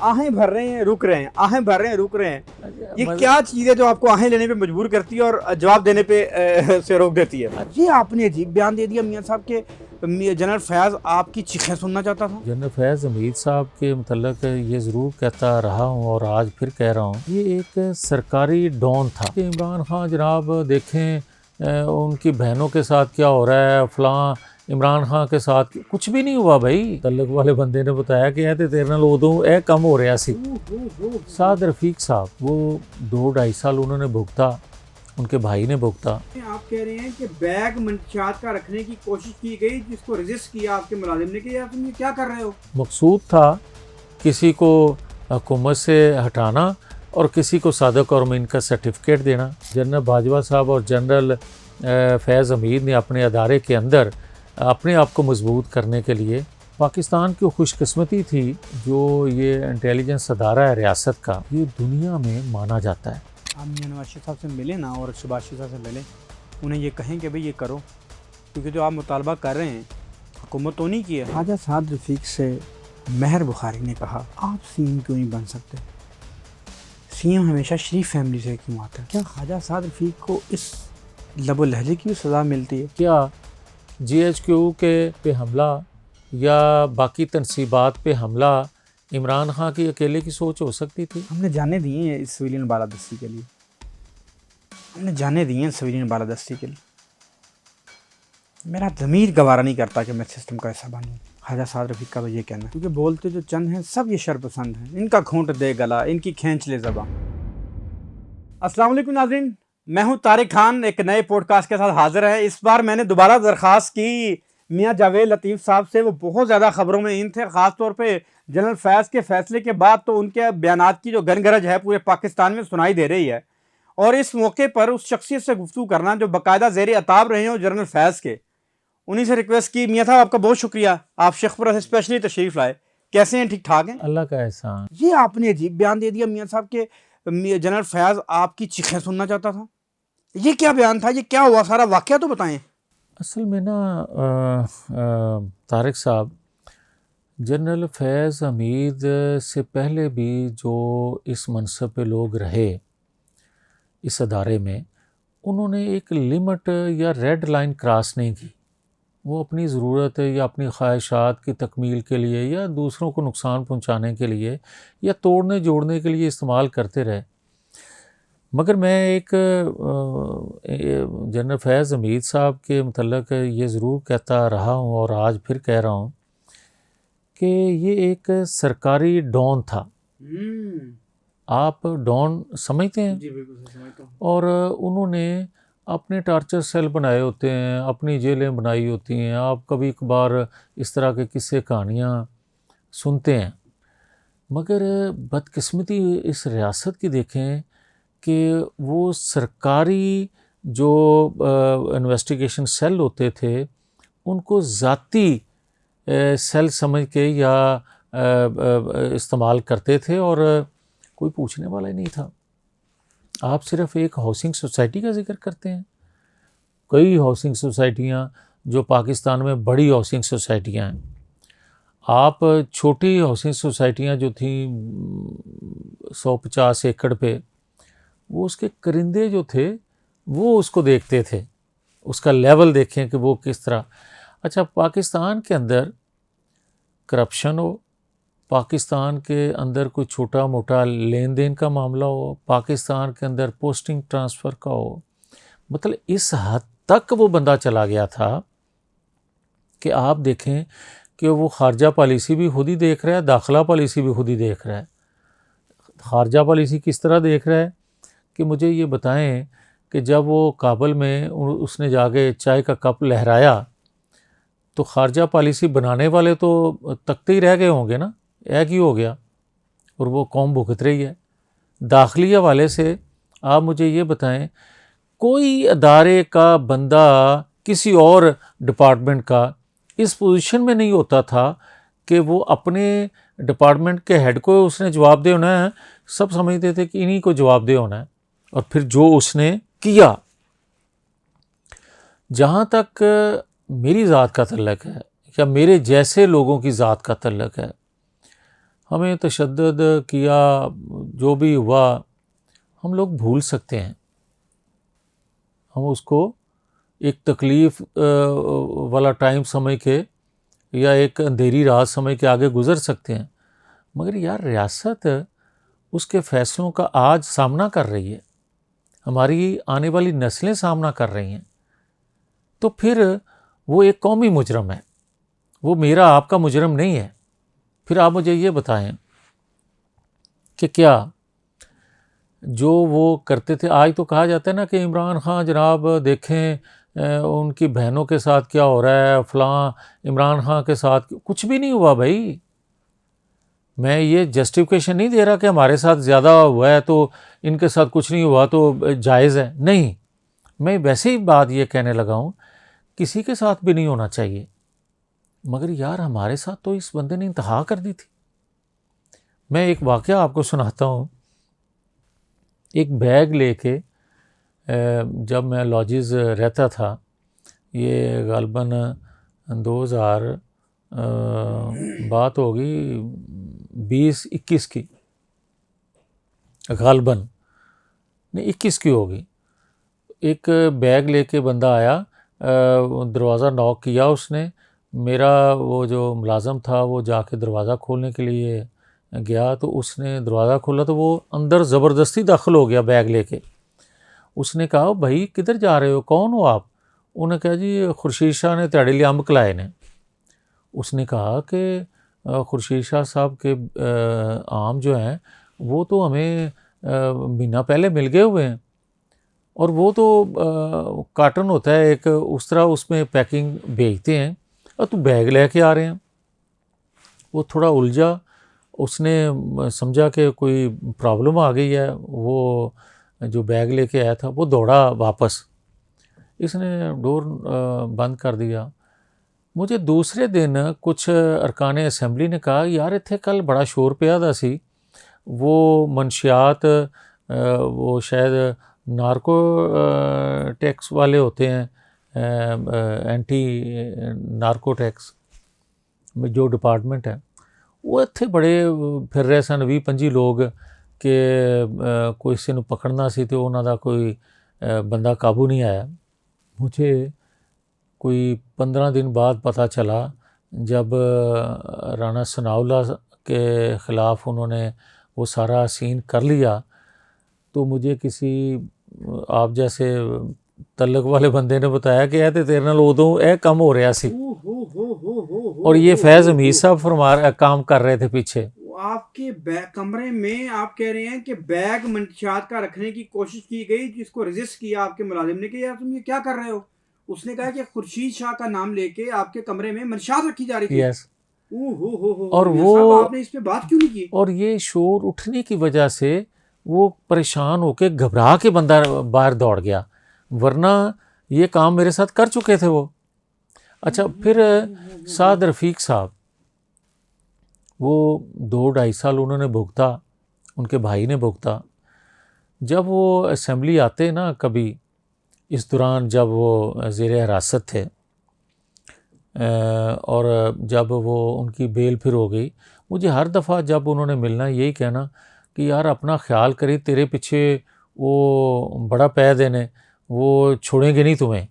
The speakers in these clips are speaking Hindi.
आहें भर रहे हैं रुक रहे हैं, आहें भर रहे हैं रुक रहे हैं। ये क्या चीज़ है जो आपको आहें लेने पे मजबूर करती है और जवाब देने पे से रोक देती है? ये आपने अजीब बयान दे दिया मियाँ साहब के जनरल फैज़ आपकी चीखें सुनना चाहता था। जनरल फैज़ हमीद साहब के मतलब ये ज़रूर कहता रहा हूँ और आज फिर कह रहा हूँ, ये एक सरकारी डॉन था। इमरान खान जनाब देखें उनकी बहनों के साथ क्या हो रहा है, फलां इमरान खान के साथ कुछ भी नहीं हुआ भाई। तल्लक वाले बंदे ने बताया कि तेरे नाल उदों ए कम हो रहा सी। साद रफीक साहब वो 2-2.5 साल उन्होंने भुगता, उनके भाई ने भुगता। आप कह रहे हैं कि बैग मंशियात का रखने की कोशिश की गई जिसको रेजिस्ट किया आपके मुलाजिम ने कि यार तुम ये क्या कर रहे हो? मकसूद था किसी को हुकूमत से हटाना और किसी को सादक और अमीन का सर्टिफिकेट देना। जनरल बाजवा साहब और जनरल फैज़ हमीद ने अपने अदारे के अंदर अपने आप को मजबूत करने के लिए, पाकिस्तान की खुशकिस्मती थी जो ये इंटेलिजेंस अदारा है रियासत का, ये दुनिया में माना जाता है। आप मियाँ नवाज शरीफ साहब से मिले ना और शहबाज शरीफ साहब से मिले, उन्हें ये कहें कि भाई ये करो, क्योंकि जो आप मुतालबा कर रहे हैं हुकूमत तो नहीं की है। ख्वाजा साद रफीक से महर बुखारी ने कहा आप सीएम क्यों नहीं बन सकते, सीएम हमेशा शरीफ फैमिली से क्यों आता है? क्या ख्वाजा साद रफीक को इस लबो लहजे की भी सज़ा मिलती है? क्या GHQ के पे हमला या बाकी तनसीबात पे हमला इमरान खान की अकेले की सोच हो सकती थी? हमने जाने दिए हैं इस सिविलियन बालादस्ती के लिए, हमने जाने दिए हैं सिविलियन बालादस्ती के लिए। मेरा ज़मीर गवारा नहीं करता कि मैं सिस्टम का हिस्सा बनूँ। ख्वाजा साद रफीक का तो ये कहना है, क्योंकि बोलते जो चंद हैं सब ये शरपसंद हैं, इनका घूंट दे गला, इनकी खींच ले ज़बान। अस्सलाम वालेकुम नाज़रीन, मैं हूं तारिक खान, एक नए पॉडकास्ट के साथ हाजिर है। इस बार मैंने दोबारा दरख्वास्त की मियाँ जावेद लतीफ़ साहब से, वो बहुत ज़्यादा ख़बरों में इन थे, ख़ास तौर पे जनरल फैज़ के फ़ैसले के बाद तो उनके बयानात की जो गनगरज है पूरे पाकिस्तान में सुनाई दे रही है। और इस मौके पर उस शख्सियत से गुफ्तगू करना जो बाकायदा ज़ेर अताब रहे हो जनरल फैज़ के, उन्हीं से रिक्वेस्ट की। मियाँ साहब आपका बहुत शुक्रिया, आप शेखपुरा से स्पेशली तशरीफ़ लाए। कैसे हैं, ठीक ठाक हैं? अल्लाह का एहसान। ये आपने अजीब बयान दे दिया मियाँ साहब के जनरल फैज़ आपकी चीखें सुनना चाहता था। ये क्या बयान था, ये क्या हुआ, सारा वाक़या तो बताएं। असल में ना तारिक साहब, जनरल फैज़ हमीद से पहले भी जो इस मनसब पे लोग रहे इस अदारे में, उन्होंने एक लिमिट या रेड लाइन क्रॉस नहीं की। वो अपनी ज़रूरत या अपनी ख्वाहिशात की तकमील के लिए या दूसरों को नुकसान पहुंचाने के लिए या तोड़ने जोड़ने के लिए इस्तेमाल करते रहे। मगर मैं एक जनरल फैज़ हमीद साहब के मतलब ये ज़रूर कहता रहा हूँ और आज फिर कह रहा हूँ कि ये एक सरकारी डॉन था। आप डॉन समझते हैं? जी बिल्कुल समझता हूँ। और उन्होंने अपने टार्चर सेल बनाए होते हैं, अपनी जेलें बनाई होती हैं। आप कभी कभार इस तरह के किस्से कहानियाँ सुनते हैं। मगर बदकिस्मती इस रियासत की देखें कि वो सरकारी जो इन्वेस्टिगेशन सेल होते थे उनको ज़ाती सेल समझ के या इस्तेमाल करते थे और कोई पूछने वाला ही नहीं था। आप सिर्फ एक हाउसिंग सोसाइटी का जिक्र करते हैं, कई हाउसिंग सोसाइटियाँ जो पाकिस्तान में बड़ी हाउसिंग सोसाइटियाँ हैं। आप छोटी हाउसिंग सोसाइटियाँ जो थी 150 एकड़ पे, वो उसके करिंदे जो थे वो उसको देखते थे, उसका लेवल देखें कि वो किस तरह। अच्छा, पाकिस्तान के अंदर करप्शन हो, पाकिस्तान के अंदर कोई छोटा मोटा लेन देन का मामला हो, पाकिस्तान के अंदर पोस्टिंग ट्रांसफ़र का हो, मतलब इस हद तक वो बंदा चला गया था कि आप देखें कि वो खारजा पॉलिसी भी खुद ही देख रहा है, दाखिला पॉलिसी भी खुद ही देख रहा है। खारजा पॉलिसी किस तरह देख रहा है कि मुझे ये बताएं कि जब वो काबुल में उसने जाके चाय का कप लहराया तो खारजा पॉलिसी बनाने वाले तो तकते ही रह गए होंगे ना, एक ही हो गया और वो कौम भुगत रही है। दाखिलिया वाले से आप मुझे ये बताएं, कोई अदारे का बंदा किसी और डिपार्टमेंट का इस पोजीशन में नहीं होता था कि वो अपने डिपार्टमेंट के हेड को उसने जवाब दे होना है। सब समझते थे कि इन्हीं को जवाब दे होना है और फिर जो उसने किया। जहाँ तक मेरी ज़ात का तल्लक है या मेरे जैसे लोगों की ज़ात का तल्लक है, हमें तशद्दुद किया, जो भी हुआ हम लोग भूल सकते हैं। हम उसको एक तकलीफ़ वाला टाइम समझ के या एक अंधेरी रात समझ के आगे गुज़र सकते हैं, मगर यार रियासत उसके फ़ैसलों का आज सामना कर रही है, हमारी आने वाली नस्लें सामना कर रही हैं, तो फिर वो एक कौमी मुजरम है, वो मेरा आपका मुजरम नहीं है। फिर आप मुझे ये बताएं कि क्या जो वो करते थे, आज तो कहा जाता है ना कि इमरान खान जनाब देखें उनकी बहनों के साथ क्या हो रहा है, फ़लाँ इमरान खान के साथ कुछ भी नहीं हुआ भाई। मैं ये जस्टिफिकेशन नहीं दे रहा कि हमारे साथ ज़्यादा हुआ है तो इनके साथ कुछ नहीं हुआ तो जायज़ है, नहीं, मैं वैसे ही बात ये कहने लगा हूँ किसी के साथ भी नहीं होना चाहिए, मगर यार हमारे साथ तो इस बंदे ने इंतहा कर दी थी। मैं एक वाक़या आपको सुनाता हूँ। एक बैग लेके जब मैं लॉजेस रहता था, ये गालबन 2000 बात होगी 20-21 की, गालबन नहीं 21 की होगी। एक बैग लेके बंदा आया, दरवाज़ा नॉक किया उसने, मेरा वो जो मुलाज़म था वो जाके दरवाज़ा खोलने के लिए गया, तो उसने दरवाज़ा खोला तो वो अंदर ज़बरदस्ती दाखिल हो गया बैग लेके। उसने कहा भाई किधर जा रहे हो, कौन हो आप? उन्हें कहा जी खुर्शीद शाह ने तेरे लिए अम्ब खिलाए ने। उसने कहा कि खुर्शीद शाह साहब के आम जो हैं वो तो हमें महीना पहले मिल गए हुए हैं, और वो तो कार्टन होता है एक, उस तरह उसमें पैकिंग भेजते हैं, और तू बैग लेके आ रहे हैं। वो थोड़ा उलझा, उसने समझा कि कोई प्रॉब्लम आ गई है, वो जो बैग लेके आया था वो दौड़ा वापस, इसने डोर बंद कर दिया। मुझे दूसरे दिन कुछ अरकान असम्बली ने कहा यार इत्थे कल बड़ा शोर पिया दा सी, वो मनशियात वो शायद नार्को टैक्स वाले होते हैं, एंटी नार्को टैक्स जो डिपार्टमेंट है, वो इत्थे बड़े फिर रहे सन 20-25 लोग कि कोई किसी नूं पकड़ना सी तो उन्हां दा कोई बंदा काबू नहीं आया। मुझे कोई 15 दिन बाद पता चला जब राणा सनाउल्लाह के ख़िलाफ़ उन्होंने वो सारा सीन कर लिया, तो मुझे किसी आप जैसे तल्लक वाले बंदे ने बताया कि यह तो तेरे नाल उदों यह कम हो रहा सी, और ये फैज़ हमीद साहब फरमा काम कर रहे थे पीछे। आपके कमरे में आप कह रहे हैं कि बैग मंशियात का रखने की कोशिश की गई, जिसको रजिस्ट किया आपके मुलाजिम ने कि यार तुम ये क्या कर रहे हो। उसने कहा कि खुर्शीद शाह का नाम लेके आपके कमरे में मंशियात रखी जा रही थी। यस, हो और मियां वो साहब आपने इस पे बात क्यों नहीं की? और ये शोर उठने की वजह से वो परेशान होके घबरा के बंदा बाहर दौड़ गया, वरना ये काम मेरे साथ कर चुके थे वो। अच्छा, फिर साद रफ़ीक साहब, वो 2-2.5 साल उन्होंने भुगता, उनके भाई ने भुगता। जब वो असम्बली आते ना कभी, इस दौरान जब वो ज़ेर हिरासत थे और जब वो उनकी बेल फिर हो गई, मुझे हर दफ़ा जब उन्होंने मिलना यही कहना कि यार अपना ख्याल करी, तेरे पीछे वो बड़ा पै देने, वो छोड़ेंगे नहीं तुम्हें।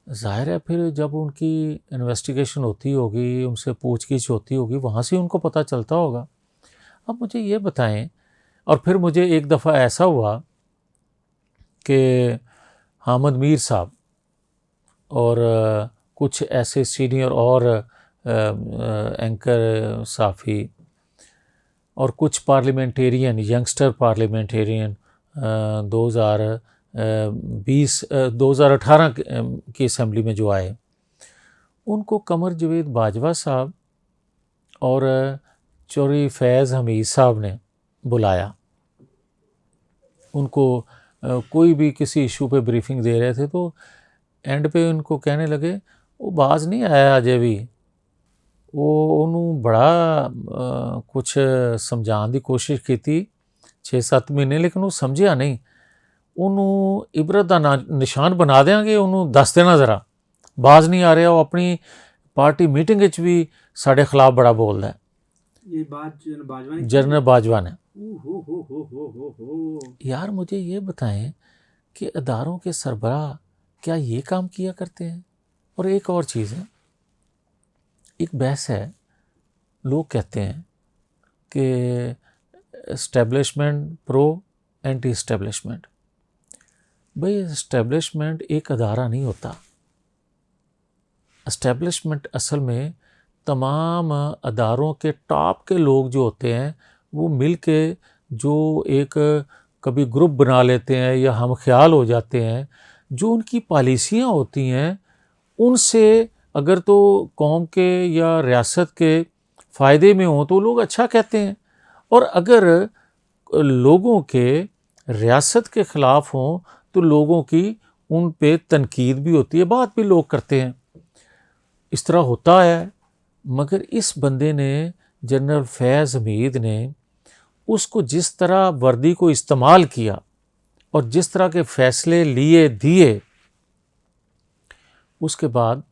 ज़ाहिर है फिर जब उनकी इन्वेस्टिगेशन होती होगी, उनसे पूछगिछ होती होगी, वहाँ से उनको पता चलता होगा। अब मुझे ये बताएं, और फिर मुझे एक दफ़ा ऐसा हुआ कि हामिद मीर साहब और कुछ ऐसे सीनियर और एंकर साफ़ी और कुछ पार्लियामेंटेरियन, यंगस्टर पार्लियामेंटेरियन 2018 की असम्बली में जो आए, उनको कमर जवेद बाजवा साहब और चौधरी फैज़ हमीद साहब ने बुलाया। उनको कोई भी किसी इशू पे ब्रीफिंग दे रहे थे, तो एंड पे उनको कहने लगे वो बाज नहीं आया अजे भी, वो उन्होंने बड़ा कुछ समझाने की कोशिश की 6-7 महीने, लेकिन वो समझिया नहीं। उन्होंने इबरत का निशान बना देंगे, उन्होंने दस देना ज़रा बाज नहीं आ रहा। वो अपनी पार्टी मीटिंग भी साढ़े खिलाफ बड़ा बोलता है। ये बात बाजवा ने जनरल बाजवा ने। हो। यार मुझे ये बताएं कि अदारों के सरबराह क्या ये काम किया करते हैं? और एक और चीज़ है, एक बहस है, लोग कहते हैं कि एस्टेब्लिशमेंट प्रो एंटी एस्टेब्लिशमेंट। भाई एस्टेब्लिशमेंट एक अदारा नहीं होता। एस्टेब्लिशमेंट असल में तमाम अदारों के टॉप के लोग जो होते हैं वो मिल के जो एक कभी ग्रुप बना लेते हैं या हम ख्याल हो जाते हैं, जो उनकी पॉलिसियाँ होती हैं उनसे अगर तो कौम के या रियासत के फ़ायदे में हो तो लोग अच्छा कहते हैं, और अगर लोगों के रियासत के ख़िलाफ़ हों तो लोगों की उन पे तनकीद भी होती है, बात भी लोग करते हैं। इस तरह होता है। मगर इस बंदे ने, जनरल फैज़ हमीद ने, उसको जिस तरह वर्दी को इस्तेमाल किया और जिस तरह के फ़ैसले लिए दिए, उसके बाद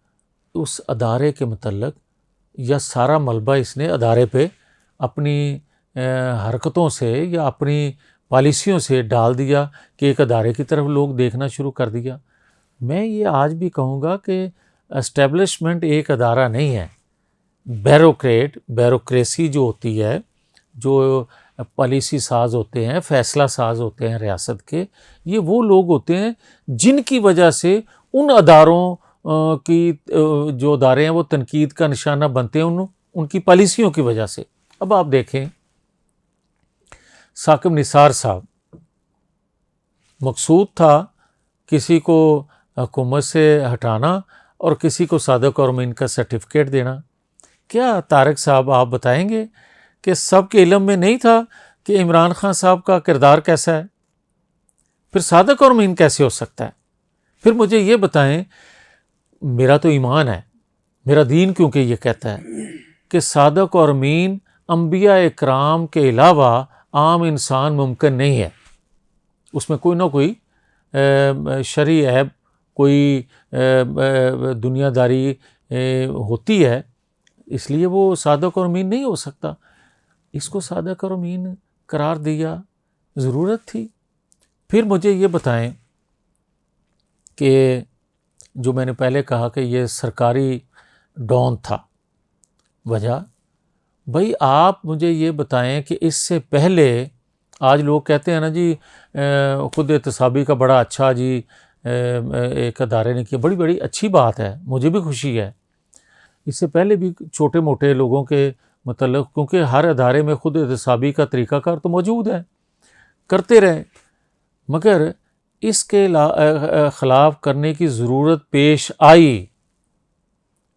उस अदारे के मतलब या सारा मलबा इसने अदारे पे अपनी हरकतों से या अपनी पॉलिसियों से डाल दिया कि एक अदारे की तरफ लोग देखना शुरू कर दिया। मैं ये आज भी कहूँगा कि एस्टेब्लिशमेंट एक अदारा नहीं है। ब्यूरोक्रेसी जो होती है, जो पॉलिसी साज होते हैं, फ़ैसला साज होते हैं रियासत के, ये वो लोग होते हैं जिनकी वजह से उन अदारों की जो अदारे हैं वो तनकीद का निशाना बनते हैं उनकी पॉलिसियों की वजह से। अब आप देखें साकिब निसार साहब, मकसूद था किसी को हुकूमत से हटाना और किसी को सादक और अमीन का सर्टिफिकेट देना। क्या तारक साहब आप बताएंगे कि सबके इल्म में नहीं था कि इमरान खान साहब का किरदार कैसा है? फिर सादक और अमीन कैसे हो सकता है? फिर मुझे ये बताएं, मेरा तो ईमान है, मेरा दीन क्योंकि ये कहता है कि सादक और अमीन अंबिया इकराम के अलावा आम इंसान मुमकिन नहीं है। उसमें कोई ना कोई शरई ऐब, कोई दुनियादारी होती है, इसलिए वो सादक और अमीन नहीं हो सकता। इसको सादक और अमीन करार दिया, ज़रूरत थी। फिर मुझे ये बताएं कि जो मैंने पहले कहा कि ये सरकारी डॉन था, वजह भाई आप मुझे ये बताएं कि इससे पहले, आज लोग कहते हैं ना जी खुद एहतसाबी का बड़ा अच्छा जी एक अदारे ने किया, बड़ी बड़ी अच्छी बात है, मुझे भी खुशी है। इससे पहले भी छोटे मोटे लोगों के मतलब, क्योंकि हर अदारे में खुद एहतसाबी का तरीक़ाकार तो मौजूद है, करते रहे, मगर इसके ख़िलाफ़ करने की ज़रूरत पेश आई।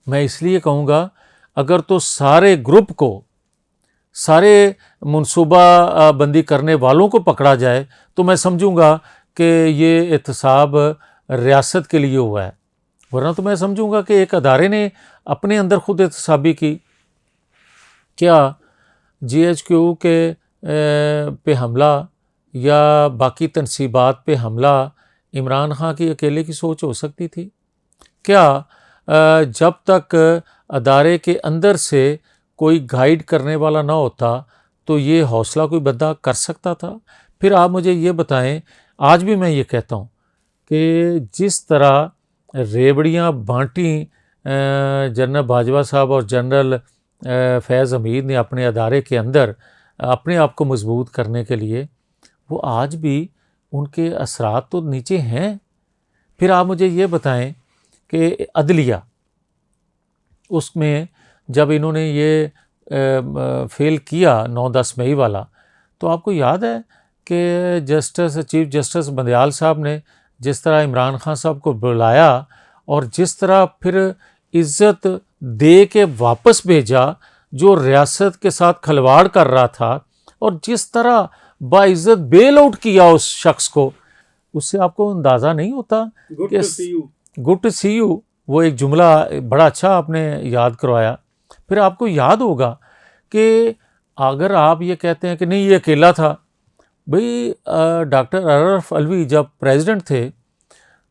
मैं इसलिए कहूँगा अगर तो सारे ग्रुप को, सारे मनसूबा बंदी करने वालों को पकड़ा जाए तो मैं समझूंगा कि ये एहतसाब रियासत के लिए हुआ है, वरना तो मैं समझूंगा कि एक अदारे ने अपने अंदर खुद एहतसाबी की। क्या GHQ के पे हमला या बाकी तनसीबात पे हमला इमरान खान की अकेले की सोच हो सकती थी? क्या जब तक अदारे के अंदर से कोई गाइड करने वाला ना होता तो ये हौसला कोई बंदा कर सकता था? फिर आप मुझे ये बताएं, आज भी मैं ये कहता हूँ कि जिस तरह रेवड़ियाँ बांटी जनरल बाजवा साहब और जनरल फैज़ हमीद ने अपने अदारे के अंदर अपने आप को मजबूत करने के लिए, वो आज भी उनके असरात तो नीचे हैं। फिर आप मुझे ये बताएं कि अदलिया, उसमें जब इन्होंने ये फेल किया 9-10 मई वाला, तो आपको याद है कि चीफ जस्टिस बंदयाल साहब ने जिस तरह इमरान खान साहब को बुलाया और जिस तरह फिर इज़्ज़त दे के वापस भेजा जो रियासत के साथ खलवाड़ कर रहा था, और जिस तरह बाइज़्ज़त बेल आउट किया उस शख्स को, उससे आपको अंदाज़ा नहीं होता कि गुड टू सी यू, वो एक जुमला बड़ा अच्छा आपने याद करवाया। फिर आपको याद होगा कि अगर आप ये कहते हैं कि नहीं ये अकेला था, भाई डॉक्टर अरफ अलवी जब प्रेसिडेंट थे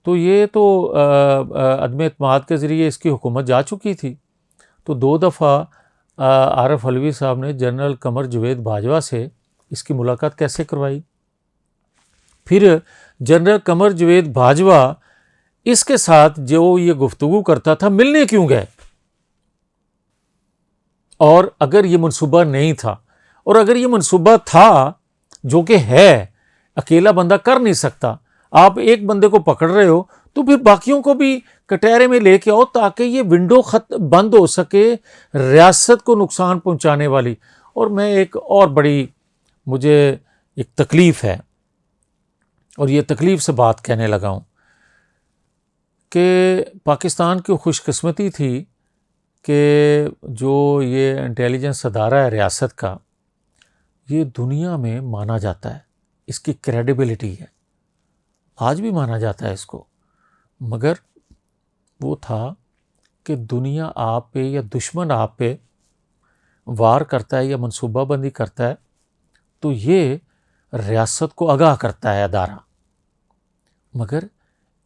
तो ये तो अदम एतमाद के ज़रिए इसकी हुकूमत जा चुकी थी, तो 2 दफ़ा आरफ अलवी साहब ने जनरल कमर जवेद बाजवा से इसकी मुलाकात कैसे करवाई? फिर जनरल कमर जवेद बाजवा इसके साथ जो ये गुफ्तगू करता था मिलने क्यों गए? और अगर ये मनसूबा नहीं था, और अगर ये मनसूबा था, जो कि है, अकेला बंदा कर नहीं सकता, आप एक बंदे को पकड़ रहे हो तो फिर बाकियों को भी कटहरे में लेके आओ ताकि ये विंडो बंद हो सके रियासत को नुकसान पहुंचाने वाली। और मैं एक और बड़ी मुझे एक तकलीफ़ है, और ये तकलीफ़ से बात कहने लगा हूँ कि पाकिस्तान की खुशकिस्मती थी कि जो ये इंटेलिजेंस अदारा है रियासत का, ये दुनिया में माना जाता है, इसकी क्रेडिबिलिटी है, आज भी माना जाता है इसको। मगर वो था कि दुनिया आप पे या दुश्मन आप पे वार करता है या मनसूबाबंदी करता है तो ये रियासत को आगाह करता है अदारा। मगर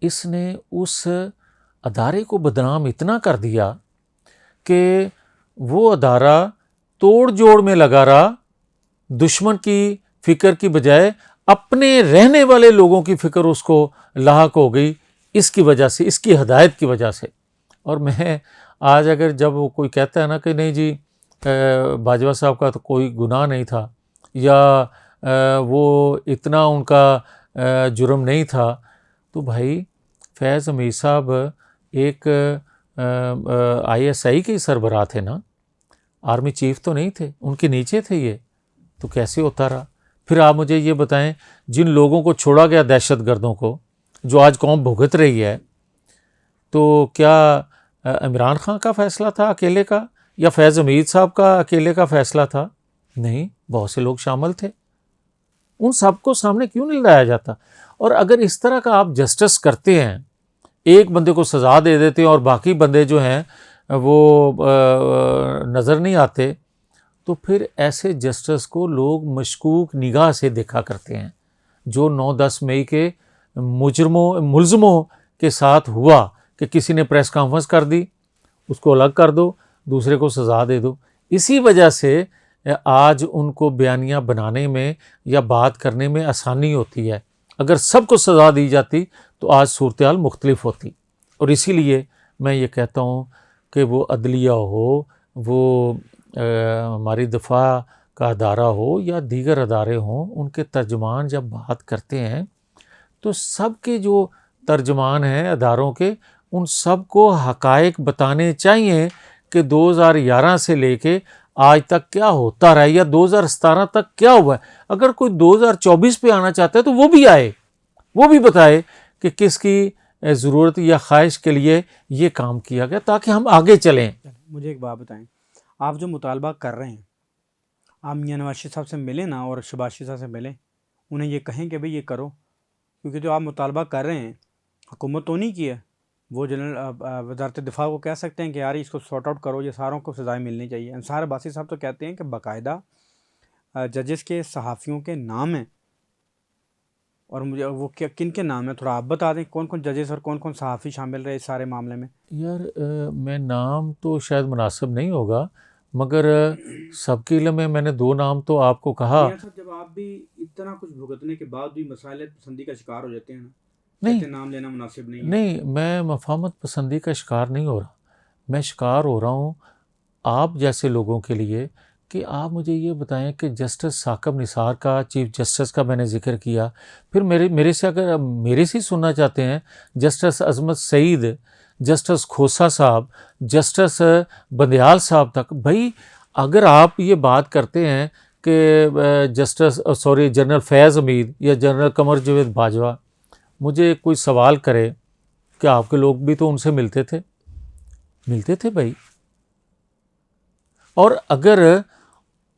इसने उस अदारे को बदनाम इतना कर दिया कि वो अदारा तोड़ जोड़ में लगा रहा, दुश्मन की फ़िक्र की बजाय अपने रहने वाले लोगों की फ़िक्र उसको लाहक हो गई, इसकी वजह से, इसकी हदायत की वजह से। और मैं आज अगर जब वो कोई कहता है ना कि नहीं जी बाजवा साहब का तो कोई गुनाह नहीं था, या वो इतना उनका जुर्म नहीं था, तो भाई फैज़ अमीर साहब एक ISI के सरबराह थे ना, आर्मी चीफ तो नहीं थे, उनके नीचे थे ये, तो कैसे होता रहा? फिर आप मुझे ये बताएं, जिन लोगों को छोड़ा गया दहशतगर्दों को, जो आज कौम भुगत रही है, तो क्या इमरान खान का फ़ैसला था अकेले का, या फैज़ अमीर साहब का अकेले का फ़ैसला था? नहीं, बहुत से लोग शामिल थे। उन सबको सामने क्यों नहीं लाया जाता? और अगर इस तरह का आप जस्टिस करते हैं, एक बंदे को सज़ा दे देते हैं और बाकी बंदे जो हैं वो नज़र नहीं आते, तो फिर ऐसे जस्टिस को लोग मशकूक निगाह से देखा करते हैं। जो 9-10 मई के मुलज़मों के साथ हुआ कि किसी ने प्रेस कॉन्फ्रेंस कर दी, उसको अलग कर दो, दूसरे को सज़ा दे दो। इसी वजह से आज उनको बयानियाँ बनाने में या बात करने में आसानी होती है। अगर सबको सज़ा दी जाती तो आज सूरत हाल मुख्तलिफ होती। और इसीलिए मैं ये कहता हूँ कि वो अदलिया हो, वो हमारी दफ़ा का अदारा हो या दीगर अदारे हों, उनके तर्जमान जब बात करते हैं तो सब के जो तर्जमान हैं अदारों के, उन सब को हक़ाइक़ बताने चाहिए कि 2011 से लेके आज तक क्या होता रहा है, या 2017 तक क्या हुआ है। अगर कोई 2024 पे आना चाहता है तो वो भी आए, वो भी बताए कि किसकी ज़रूरत या ख्वाहिश के लिए ये काम किया गया, ताकि हम आगे चलें। मुझे एक बात बताएं, आप जो मुतालबा कर रहे हैं, आप मियां नवाज शरीफ साहब से मिलें ना, और शहबाज शरीफ साहब से मिलें, उन्हें ये कहें कि भाई ये करो, क्योंकि जो आप मुतालबा कर रहे हैं हुकूमत तो नहीं की है। वो जनरल वजारत दिफा को कह सकते हैं कि यार इसको सॉर्ट आउट करो, ये सारों को सज़ाएँ मिलनी चाहिए। अंसार अब्बासी साहब तो कहते हैं कि बाकायदा जजेस के सहाफ़ियों के नाम हैं, और मुझे वो क्या किन के नाम है थोड़ा आप बता दें, कौन कौन जजेस और कौन कौन सहाफ़ी शामिल रहे इस सारे मामले में? यार मैं नाम तो शायद मुनासिब नहीं होगा, मगर सबके इल्म में मैंने 2 नाम तो आपको कहा। जब आप भी इतना कुछ भुगतने के बाद भी मसाइल पसंदी का शिकार हो जाते हैं ना, नहीं, नाम लेना मुनासिब नहीं है। नहीं, मैं मफाहमत पसंदी का शिकार नहीं हो रहा। मैं शिकार हो रहा हूँ आप जैसे लोगों के लिए कि आप मुझे ये बताएं कि जस्टिस साकिब निसार का, चीफ जस्टिस का मैंने जिक्र किया, फिर मेरे से अगर मेरे से ही सुनना चाहते हैं, जस्टिस अजमत सईद, जस्टिस खोसा साहब, जस्टिस बंदयाल साहब तक। भाई अगर आप ये बात करते हैं कि जनरल फैज़ अमीर या जनरल कमर जवेद बाजवा, मुझे कोई सवाल करे कि आपके लोग भी तो उनसे मिलते थे भाई। और अगर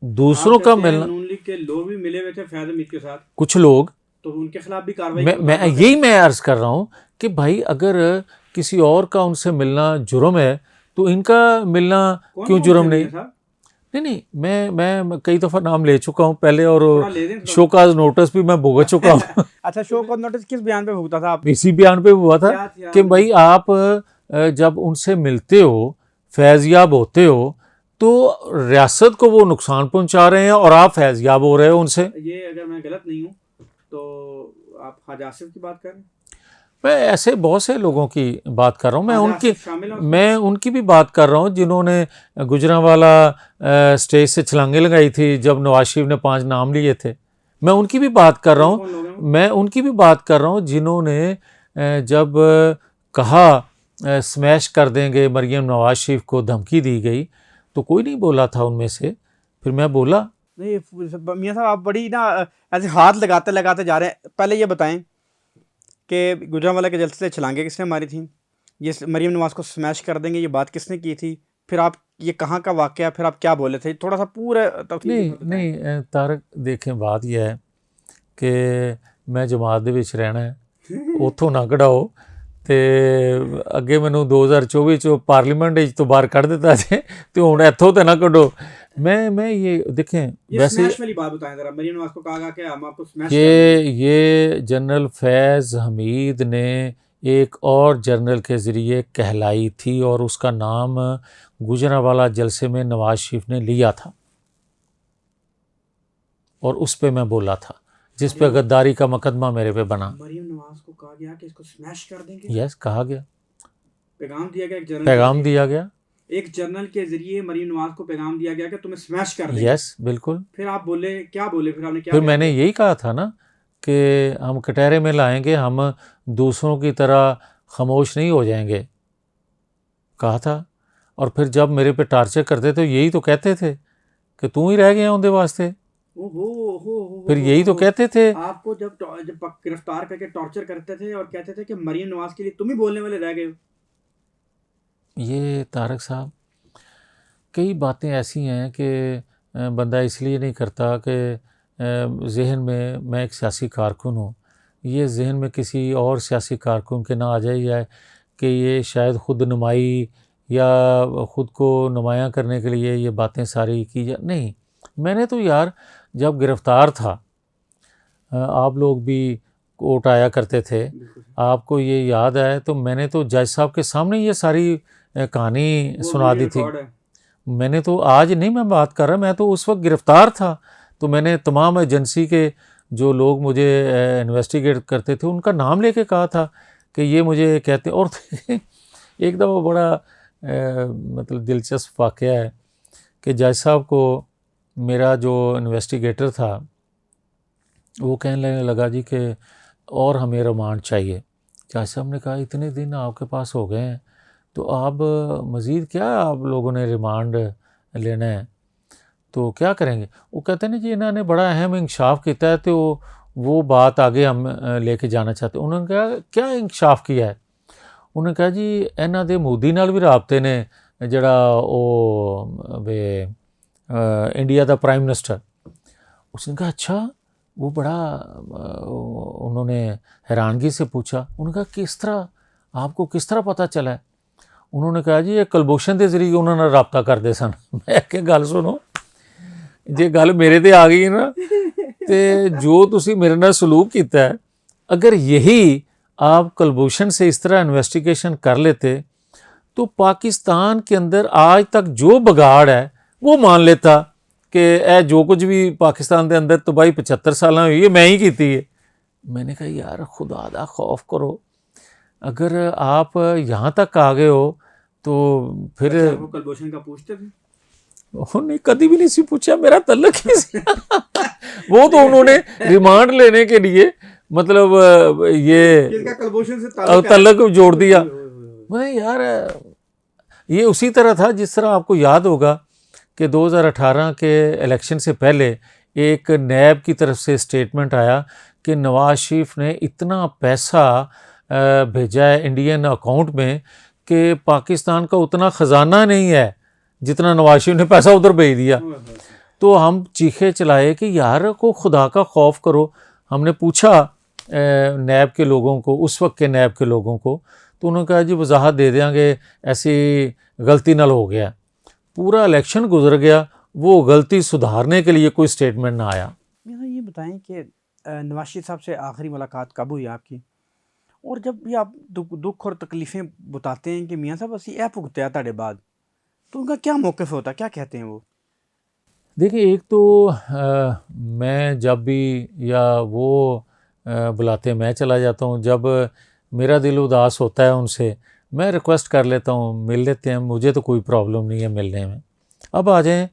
दूसरों का मिलना, नून लीग के लोग भी मिले हुए थे फैज़ अमीर के साथ, कुछ लोग, तो उनके खिलाफ भी कार्रवाई। मैं अर्ज़ कर रहा हूँ कि भाई अगर किसी और का उनसे मिलना जुर्म है तो इनका मिलना क्यों जुर्म नहीं? नहीं, मैं कई दफ़ा नाम ले चुका हूँ पहले, और शोकाज नोटिस भी मैं भुगत चुका हूँ। अच्छा, शोकाज नोटिस किस बयान पे भुगता था आप? इसी बयान पे हुआ था कि भाई आप जब उनसे मिलते हो, फैज़याब होते हो, तो रियासत को वो नुकसान पहुंचा रहे हैं और आप फैज़याब हो रहे हो उनसे। ये अगर मैं गलत नहीं हूँ तो आप ख्वाजा आसिफ की बात कर रहे हैं? मैं ऐसे बहुत से लोगों की बात कर रहा हूँ, शामिल है मैं उनकी भी बात कर रहा हूँ जिन्होंने गुजरांवाला स्टेज से छलांगे लगाई थी जब नवाज शरीफ ने 5 नाम लिए थे। मैं उनकी भी बात कर रहा हूँ, मैं उनकी भी बात कर रहा हूँ जिन्होंने जब कहा स्मैश कर देंगे मरीम नवाज शरीफ को धमकी दी गई तो कोई नहीं बोला था उनमें से। फिर मैं बोला नहीं मियाँ साहब, आप बड़ी ना ऐसे हाथ लगाते लगाते जा रहे हैं। पहले ये बताएं कि गुजरांवाला के जलसे से छलांगे किसने मारी थी, ये मरीम नवाज को स्मैश कर देंगे ये बात किसने की थी, फिर आप ये कहाँ का वाक़या, फिर आप क्या बोले थे, थोड़ा सा पूरा नहीं तारक देखें, बात यह है कि मैं जमात ਦੇ ਵਿੱਚ ਰਹਿਣਾ ਹੈ, ਉੱਥੋਂ ਨਾ ਕਢਾਓ ਤੇ ਅੱਗੇ ਮੈਨੂੰ 2024 ਚ ਪਾਰਲੀਮੈਂਟ ਵਿੱਚ ਤੋਂ ਬਾਹਰ ਕੱਢ ਦਿੱਤਾ ਸੀ ਤੇ ਹੁਣ ਇੱਥੋਂ ਤੇ ਨਾ ਕੱਢੋ। मैं ये देखें वैसे स्मैश वाली बात बताएं जरा। मरीम नवाज को कहा कि हम आपको स्मैश ये जनरल फैज़ हमीद ने एक और जनरल के ज़रिए कहलाई थी और उसका नाम गुजरांवाला जलसे में नवाज शरीफ ने लिया था और उस पे मैं बोला था जिस पे गद्दारी का मुकदमा मेरे पे बना। मरीम नवाज को कहा गया कि इसको स्मैश कर देंगे। यस, कहा गया, पैगाम दिया गया, पैगाम दिया गया, एक जर्नल के जरिए मरीम नवाज को पैगाम दिया गया कि तुम्हें स्मैश कर देंगे। यस बिल्कुल। फिर आप बोले, क्या बोले फिर आपने, क्या फिर मैंने यही कहा था ना कि हम कटहरे में लाएंगे, हम दूसरों की तरह खामोश नहीं हो जाएंगे, कहा था। और फिर जब मेरे पे टार्चर करते तो यही तो कहते थे कि तू ही रह गया उनके वास्ते। फिर यही तो कहते थे आपको, जब गिरफ्तार करके टॉर्चर करते थे और कहते थे कि मरीम नवाज के लिए तुम ही बोलने वाले रह गए हो। ये तारक साहब, कई बातें ऐसी हैं कि बंदा इसलिए नहीं करता कि जहन में मैं एक सियासी कारकुन हूँ, ये जहन में किसी और सियासी कारकुन के ना आ जाए कि ये शायद ख़ुद नुमाई या ख़ुद को नुमायाँ करने के लिए ये बातें सारी की जा। नहीं, मैंने तो यार जब गिरफ़्तार था, आप लोग भी कोर्ट आया करते थे, आपको ये याद है, तो मैंने तो जज साहब के सामने ये सारी कहानी सुना दी थी। मैंने तो आज नहीं मैं बात कर रहा, मैं तो उस वक्त गिरफ़्तार था, तो मैंने तमाम एजेंसी के जो लोग मुझे इन्वेस्टिगेट करते थे उनका नाम लेके कहा था कि ये मुझे कहते। और एक दफ़ा बड़ा मतलब दिलचस्प वाक़या है कि जज साहब को मेरा जो इन्वेस्टिगेटर था वो कहने लगा जी कि और हमें रिमांड चाहिए। जज साहब ने कहा इतने दिन आपके पास हो गए हैं तो आप मज़ीद क्या आप लोगों ने रिमांड लेना है, तो क्या करेंगे। वो कहते हैं जी इन्होंने बड़ा अहम इंकशाफ किया है तो वो बात आगे हम लेके जाना चाहते। उन्होंने कहा क्या इंकशाफ किया है। उन्होंने कहा जी इन्हों के मोदी नाल भी राबते ने, जड़ा वो वे इंडिया का प्राइम मिनिस्टर। उसने कहा अच्छा, वो बड़ा उन्होंने हैरानगी से पूछा। उन्होंने कहा किस तरह, आपको किस तरह पता चला है। उन्होंने कहा जी ये कुलभूषण के जरिए उन्होंने रबता करते सन। मैं क्या गल सुनो, जे गल मेरे ते आ गई ना तो जो तुसी मेरे नाल सलूक किया है, अगर यही आप कुलभूषण से इस तरह इन्वेस्टिगेशन कर लेते तो पाकिस्तान के अंदर आज तक जो बिगाड़ है वो मान लेता कि यह जो कुछ भी पाकिस्तान के अंदर तबाही 75 साल हुई है मैं ही की है। मैंने कहा यार खुदा दा खौफ करो, अगर आप यहाँ तक आ गए हो तो फिर कुलभूषण का पूछते थे। उन्होंने कभी भी नहीं सी पूछा, मेरा तल्लक ही सी। वो तो उन्होंने रिमांड लेने के लिए मतलब ये कुलभूषण से तल्लक जोड़ दिया। मैं यार ये उसी तरह था जिस तरह आपको याद होगा कि 2018 के इलेक्शन से पहले एक नैब की तरफ से स्टेटमेंट आया कि नवाज शरीफ ने इतना पैसा भेजा है इंडियन अकाउंट में कि पाकिस्तान का उतना ख़जाना नहीं है जितना नवाज शरीफ ने पैसा उधर भेज दिया। तो हम चीखे चलाए कि यार को खुदा का खौफ करो। हमने पूछा नैब के लोगों को, उस वक्त के नैब के लोगों को, तो उन्होंने कहा जी वजाहत दे देंगे, ऐसी गलती नाल हो गया। पूरा इलेक्शन गुजर गया, वो गलती सुधारने के लिए कोई स्टेटमेंट ना आया। ये बताएं कि नवाज शरीफ साहब से आखिरी मुलाकात कब हुई आपकी, और जब भी आप दुख और तकलीफ़ें बताते हैं कि मियाँ साहब असी ए भुगत्या तुहाडे बाद, तो उनका क्या मौक़िफ़ होता है, क्या कहते हैं वो? देखिए, एक तो मैं जब भी या वो बुलाते हैं मैं चला जाता हूँ। जब मेरा दिल उदास होता है उनसे, मैं रिक्वेस्ट कर लेता हूँ, मिल लेते हैं, मुझे तो कोई प्रॉब्लम नहीं है मिलने में। अब आ जाएँ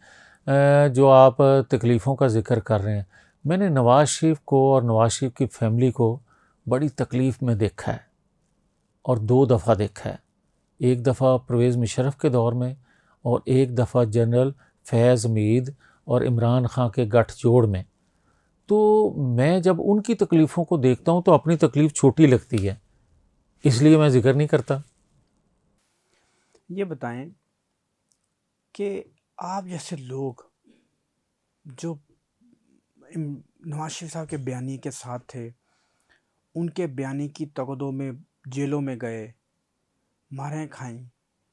जो आप तकलीफ़ों का ज़िक्र कर रहे हैं। मैंने नवाज़ शरीफ को और नवाज़ शरीफ की फ़ैमिली को बड़ी तकलीफ़ में देखा है, और 2 दफ़ा देखा है। एक दफ़ा परवेज़ मुशर्रफ के दौर में, और एक दफ़ा जनरल फैज़ हमीद और इमरान खां के गठजोड़ में। तो मैं जब उनकी तकलीफ़ों को देखता हूँ तो अपनी तकलीफ़ छोटी लगती है, इसलिए मैं ज़िक्र नहीं करता। ये बताएं कि आप जैसे लोग जो नवाज शरीफ साहब के बयानी के साथ थे, उनके बयानी की तगदों में जेलों में गए, मारें खाई,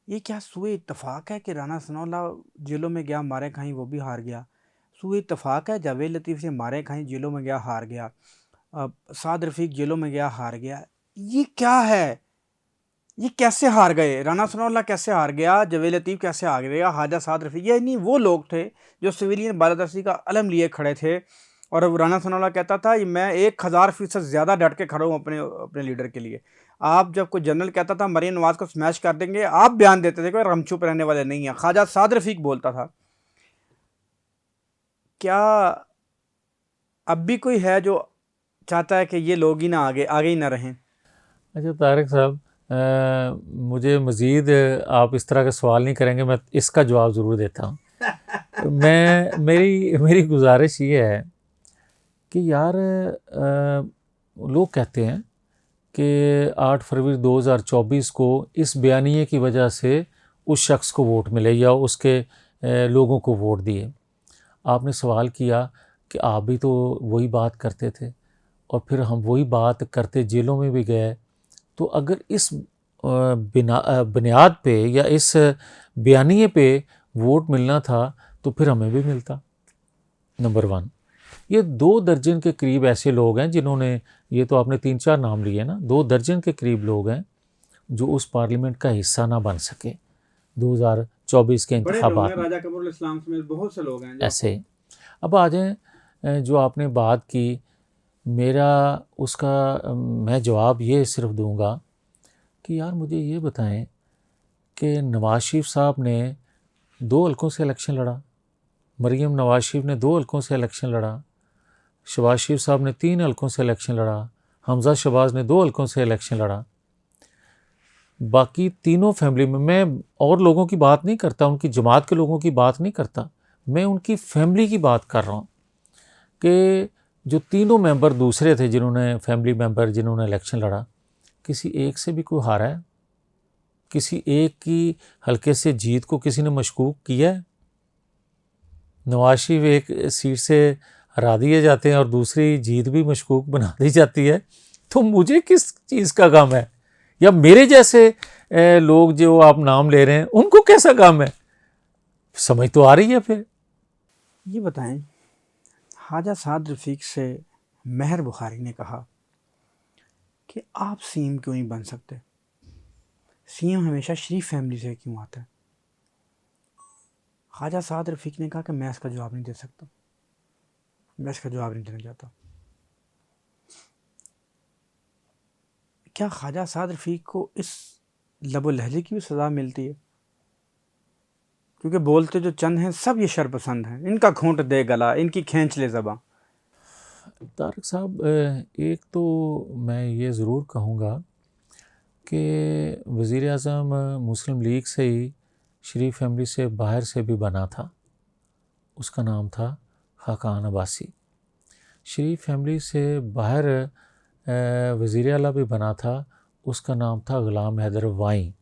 ये क्या सूए इत्तफाक है कि राना सनाउल्लाह जेलों में गया, मारें खाई, वो भी हार गया? सूए इत्तफाक है जावेद लतीफ़ से मारें खाई, जेलों में गया, हार गया, साद रफ़ीक जेलों में गया, हार गया? ये क्या है? ये कैसे हार गए? राना सनाउल्लाह कैसे हार गया? जावेद लतीफ़ कैसे हार गया? ख्वाजा साद रफ़ीक, ये नहीं वो लोग थे जो सिविलियन बालादस्ती का अलम लिए खड़े थे, और अब राना सनाउल्लाह कहता था मैं 1000% ज़्यादा डट के खड़ा हूँ अपने अपने लीडर के लिए। आप जब कोई जनरल कहता था मरीम नवाज़ को स्मैश कर देंगे, आप बयान देते थे कि हम चुप रहने वाले नहीं हैं। ख्वाजा साद रफ़ीक बोलता था। क्या अब भी कोई है जो चाहता है कि ये लोग ही ना आगे आगे ही ना रहें? अच्छा तारिक साहब, मुझे मज़ीद आप इस तरह का सवाल नहीं करेंगे, मैं इसका जवाब ज़रूर देता हूँ। मेरी मेरी गुजारिश ये है कि यार, लोग कहते हैं कि 8 फरवरी 2024 को इस बयानिए की वजह से उस शख्स को वोट मिले या उसके लोगों को वोट दिए। आपने सवाल किया कि आप भी तो वही बात करते थे, और फिर हम वही बात करते जेलों में भी गए। तो अगर इस बुनियाद पे या इस बयानिए पे वोट मिलना था तो फिर हमें भी मिलता। नंबर 1, ये 2 दर्जन के करीब ऐसे लोग हैं जिन्होंने, ये तो आपने 3-4 नाम लिए ना, 2 दर्जन के करीब लोग हैं जो उस पार्लियामेंट का हिस्सा ना बन सके 2024 के बड़े लोग हैं, इंतखाबात में। राजा कमरुल इस्लाम समेत बहुत से लोग हैं जो ऐसे अब आ जाएं, जो आपने बात की, मेरा उसका मैं जवाब ये सिर्फ दूंगा कि यार मुझे ये बताएं कि नवाज़ शरीफ साहब ने 2 हलकों से इलेक्शन लड़ा, मरीम नवाज़ शरीफ ने 2 हलकों से इलेक्शन लड़ा, शहबाज शरीफ साहब ने 3 हलकों से इलेक्शन लड़ा, हमज़ा शहबाज ने 2 हलकों से इलेक्शन लड़ा। बाकी तीनों फैमिली में, मैं और लोगों की बात नहीं करता, उनकी जमात के लोगों की बात नहीं करता, मैं उनकी फैमिली की बात कर रहा हूँ कि जो तीनों मेंबर दूसरे थे, जिन्होंने फैमिली मेंबर जिन्होंने इलेक्शन लड़ा, किसी एक से भी कोई हारा है? किसी एक की हल्के से जीत को किसी ने मशकूक किया है? नवाज शरीफ एक सीट से हरा दिए जाते हैं और दूसरी जीत भी मशकूक बना दी जाती है, तो मुझे किस चीज़ का गम है? या मेरे जैसे लोग जो आप नाम ले रहे हैं उनको कैसा गम है? समझ तो आ रही है फिर। ये बताएं, ख्वाजा साद रफ़ीक से महर बुखारी ने कहा कि आप सीएम क्यों नहीं बन सकते? सीएम हमेशा शरीफ फैमिली से क्यों आता है? ख्वाजा साद रफ़ीक ने कहा कि मैं इसका जवाब नहीं दे सकता, मैं इसका जवाब नहीं देना चाहता। क्या ख्वाजा साद रफ़ीक को इस लबो लहजे की भी सज़ा मिलती है? क्योंकि बोलते जो चंद हैं सब ये शरपसंद हैं, इनका घोंट दे गला, इनकी खींच ले ज़बां। तारिक साहब, एक तो मैं ये ज़रूर कहूँगा कि वज़ीर आज़म मुस्लिम लीग से ही शरीफ फैमिली से बाहर से भी बना था, उसका नाम था खाकान अब्बासी। शरीफ फैमिली से बाहर वज़ीर आला भी बना था, उसका नाम था ग़ुलाम हैदर वाई।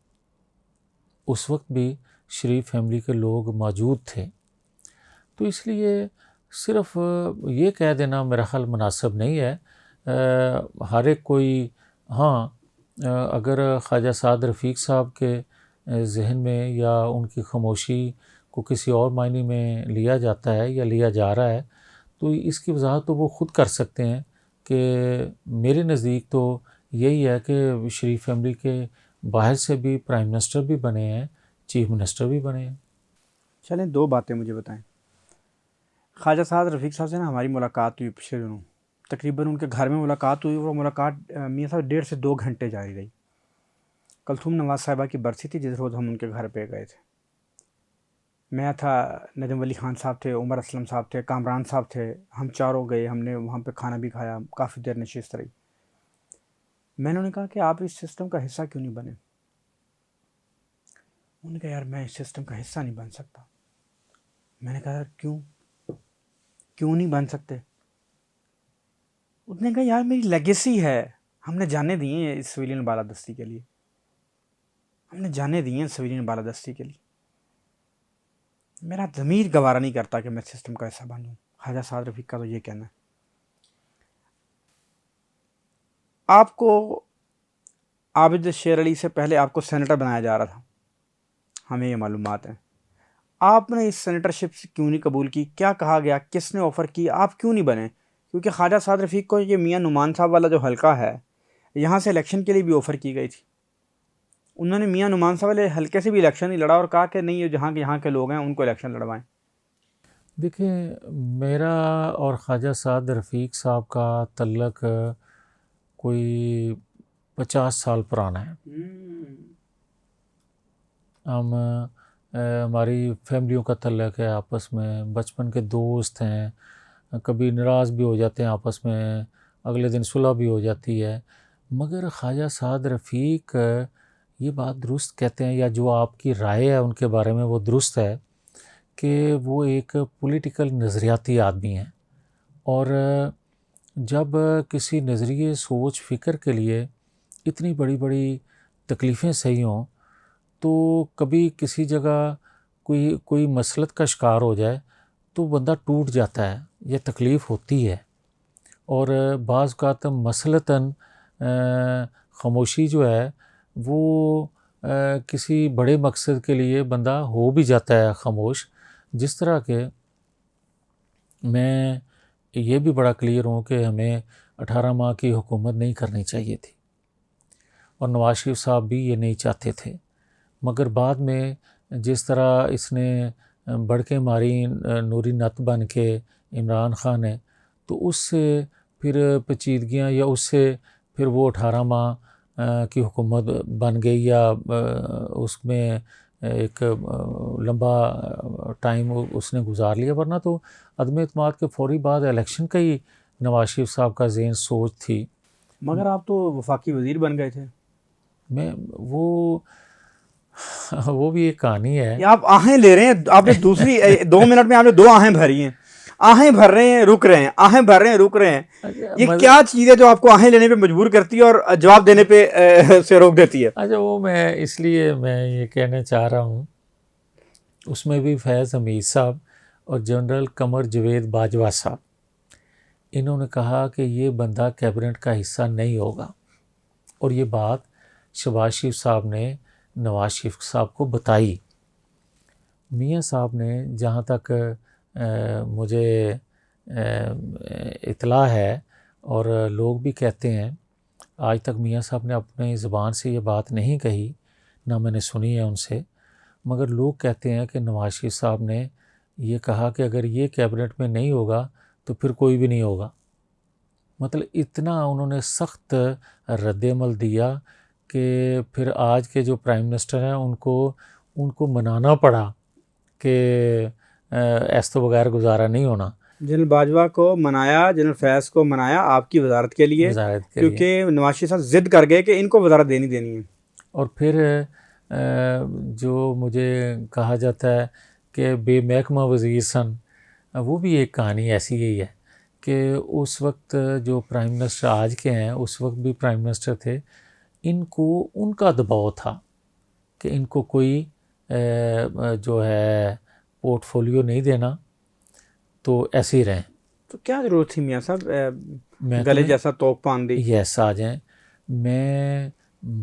उस वक्त भी शरीफ फैमिली के लोग मौजूद थे। तो इसलिए सिर्फ ये कह देना मेरा ख़्याल मुनासिब नहीं है। हर एक कोई, हाँ, अगर ख्वाजा साद रफ़ीक साहब के जहन में या उनकी खामोशी को किसी और मायने में लिया जाता है या लिया जा रहा है, तो इसकी वजाहत तो वो ख़ुद कर सकते हैं कि मेरे नज़दीक तो यही है कि शरीफ फैमिली के बाहर से भी प्राइम मिनिस्टर भी बने हैं, चीफ मिनिस्टर भी बने हैं। चलें, दो बातें मुझे बताएं। ख्वाजा साद रफ़ीक साहब से ना हमारी मुलाकात हुई पिछले दिनों, तकरीबन उनके घर में मुलाकात हुई। वो मुलाकात मियाँ साहब 1.5 से 2 घंटे जारी रही। कलथूम नवाज़ साहिबा की बरसी थी जिस रोज़ हम उनके घर पे गए थे। मैं था, नजम वली ख़ान साहब थे, उमर असलम साहब थे, कामरान साहब थे। हम चारों गए, हमने वहाँ पे खाना भी खाया, काफ़ी देर नशिस्त रही। मैंने उन्हें कहा कि आप इस सिस्टम का हिस्सा क्यों नहीं बने। उन्होंने कहा यार मैं इस सिस्टम का हिस्सा नहीं बन सकता। मैंने कहा यार क्यों नहीं बन सकते। उसने कहा यार मेरी लेगेसी है, हमने जाने दिए हैं इस सिविलियन बालादस्ती के लिए, हमने जाने दिए हैं सिविलियन बालादस्ती के लिए। मेरा ज़मीर गवारा नहीं करता कि मैं सिस्टम का हिस्सा बनूं। ख्वाजा साद रफ़ीक का तो ये कहना है। आपको आबिद शेर अली से पहले आपको सेनेटर बनाया जा रहा था, हमें ये मालूमात है। आपने इस सेनेटरशिप से क्यों नहीं कबूल की? क्या कहा गया? किसने ऑफ़र की? आप क्यों नहीं बने? क्योंकि ख्वाजा साद रफ़ीक को ये मियाँ नुमान साहब वाला जो हलका है, यहाँ से इलेक्शन के लिए भी ऑफ़र की गई थी। उन्होंने मियाँ नुमान साहब वाले हलके से भी इलेक्शन नहीं लड़ा और कहा कि नहीं, ये जहाँ के यहाँ के लोग हैं उनको इलेक्शन लड़वाएं। देखिए, मेरा और ख्वाजा साद रफ़ीक साहब का तल्लक कोई 50 साल पुराना है। हम हमारी फैमिलियों का तल्लक है आपस में, बचपन के दोस्त हैं, कभी नाराज़ भी हो जाते हैं आपस में, अगले दिन सुलह भी हो जाती है। मगर ख्वाजा साद रफ़ीक ये बात दुरुस्त कहते हैं, या जो आपकी राय है उनके बारे में वो दुरुस्त है कि वो एक पॉलिटिकल नज़रियाती आदमी हैं। और जब किसी नज़रिए, सोच, फ़िक्र के लिए इतनी बड़ी बड़ी तकलीफ़ें सही हों, तो कभी किसी जगह कोई मसलत का शिकार हो जाए तो बंदा टूट जाता है, ये तकलीफ़ होती है। और बाज़ औक़ात मसलतन ख़ामोशी जो है वो किसी बड़े मकसद के लिए बंदा हो भी जाता है ख़ामोश। जिस तरह के मैं ये भी बड़ा क्लियर हूँ कि हमें 18 माह की हुकूमत नहीं करनी चाहिए थी और नवाज शरीफ साहब भी ये नहीं चाहते थे। मगर बाद में जिस तरह इसने बढ़के मारी नूरी नत बन के इमरान ख़ान है, तो उससे फिर पेचीदगियाँ या उससे फिर वो 18 माह की हुकूमत बन गई, या उसमें एक लंबा टाइम उसने गुजार लिया। वरना तो अदम एतमाद के फ़ौरी बाद इलेक्शन का ही नवाज शरीफ साहब का ज़हन सोच थी। मगर आप तो वफाकी वज़ीर बन गए थे। मैं वो भी एक कहानी है। आप आहें ले रहे हैं, आपने दूसरी 2 मिनट में आपने 2 आहें भरी हैं। आहें भर रहे हैं, रुक रहे हैं, आहें भर रहे हैं, रुक रहे हैं। ये क्या चीज़ है जो आपको आहें लेने पे मजबूर करती है और जवाब देने पे से रोक देती है? अच्छा, वो मैं इसलिए मैं ये कहना चाह रहा हूँ, उसमें भी फैज़ हमीद साहब और जनरल कमर जवेद बाजवा साहब, इन्होंने कहा कि ये बंदा कैबिनेट का हिस्सा नहीं होगा। और ये बात शहबाज शरीफ साहब ने नवाज शरीफ साहब को बताई। मियाँ साहब ने, जहाँ तक मुझे इतला है और लोग भी कहते हैं, आज तक मियाँ साहब ने अपने ज़बान से ये बात नहीं कही, ना मैंने सुनी है उनसे, मगर लोग कहते हैं कि नवाज शरीफ साहब ने ये कहा कि अगर ये कैबिनेट में नहीं होगा तो फिर कोई भी नहीं होगा। मतलब इतना उन्होंने सख्त रद्द-ए-अमल दिया कि फिर आज के जो प्राइम मिनिस्टर हैं उनको मनाना पड़ा कि ऐसे तो बगैर गुजारा नहीं होना। जनरल बाजवा को मनाया, जनरल फैज़ को मनाया आपकी वजारत के लिए, क्योंकि नवाज शरीफ साहब ज़िद कर गए कि इनको वजारत देनी है। और फिर जो मुझे कहा जाता है कि बेमहकमा वज़ीर सन, वो भी एक कहानी ऐसी ही है कि उस वक्त जो प्राइम मिनिस्टर आज के हैं, उस वक्त भी प्राइम मिनिस्टर थे, इनको उनका दबाव था कि इनको कोई जो है पोर्टफोलियो नहीं देना, तो ऐसे ही रहें। तो क्या ज़रूरत थी मियाँ साहब गले जैसा तोप बांध दी? यस, आ जाएँ। मैं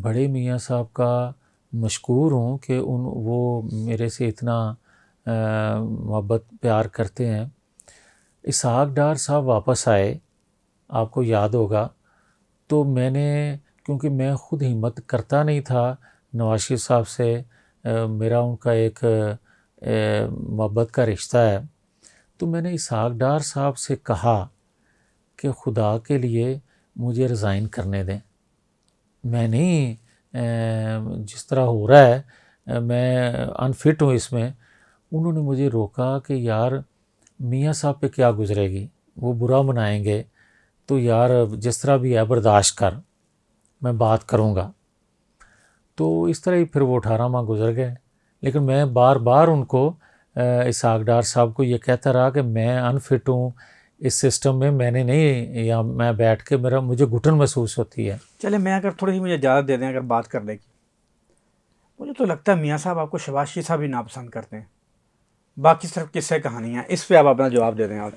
बड़े मियाँ साहब का मशकूर हूँ कि वो मेरे से इतना मोहब्बत प्यार करते हैं। इसहाक डार साहब वापस आए, आपको याद होगा, तो मैंने, क्योंकि मैं ख़ुद हिम्मत करता नहीं था नवाज शरीफ साहब से, मेरा उनका एक मोहब्बत का रिश्ता है, तो मैंने इसहाक डार साहब से कहा कि खुदा के लिए मुझे रिज़ाइन करने दें, मैं नहीं जिस तरह हो रहा है मैं अनफिट हूँ इसमें। उन्होंने मुझे रोका कि यार मियाँ साहब पे क्या गुजरेगी, वो बुरा मनाएंगे, तो यार जिस तरह भी है बर्दाश्त कर, मैं बात करूँगा। तो इस तरह ही फिर वो 18 माह गुजर गए। लेकिन मैं बार बार उनको इसहाक डार साहब को ये कहता रहा कि मैं अनफिट हूँ इस सिस्टम में, मैंने नहीं, या मैं बैठ के मुझे घुटन महसूस होती है। चले मैं अगर थोड़ी सी मुझे इजाज़त दे दें अगर बात करने की, मुझे तो लगता है मियाँ साहब आपको शहबाज शरीफ साहब ही नापसंद करते हैं, बाकी सिर्फ किस्से कहानियाँ। इस पे आप अपना जवाब दे दें आप।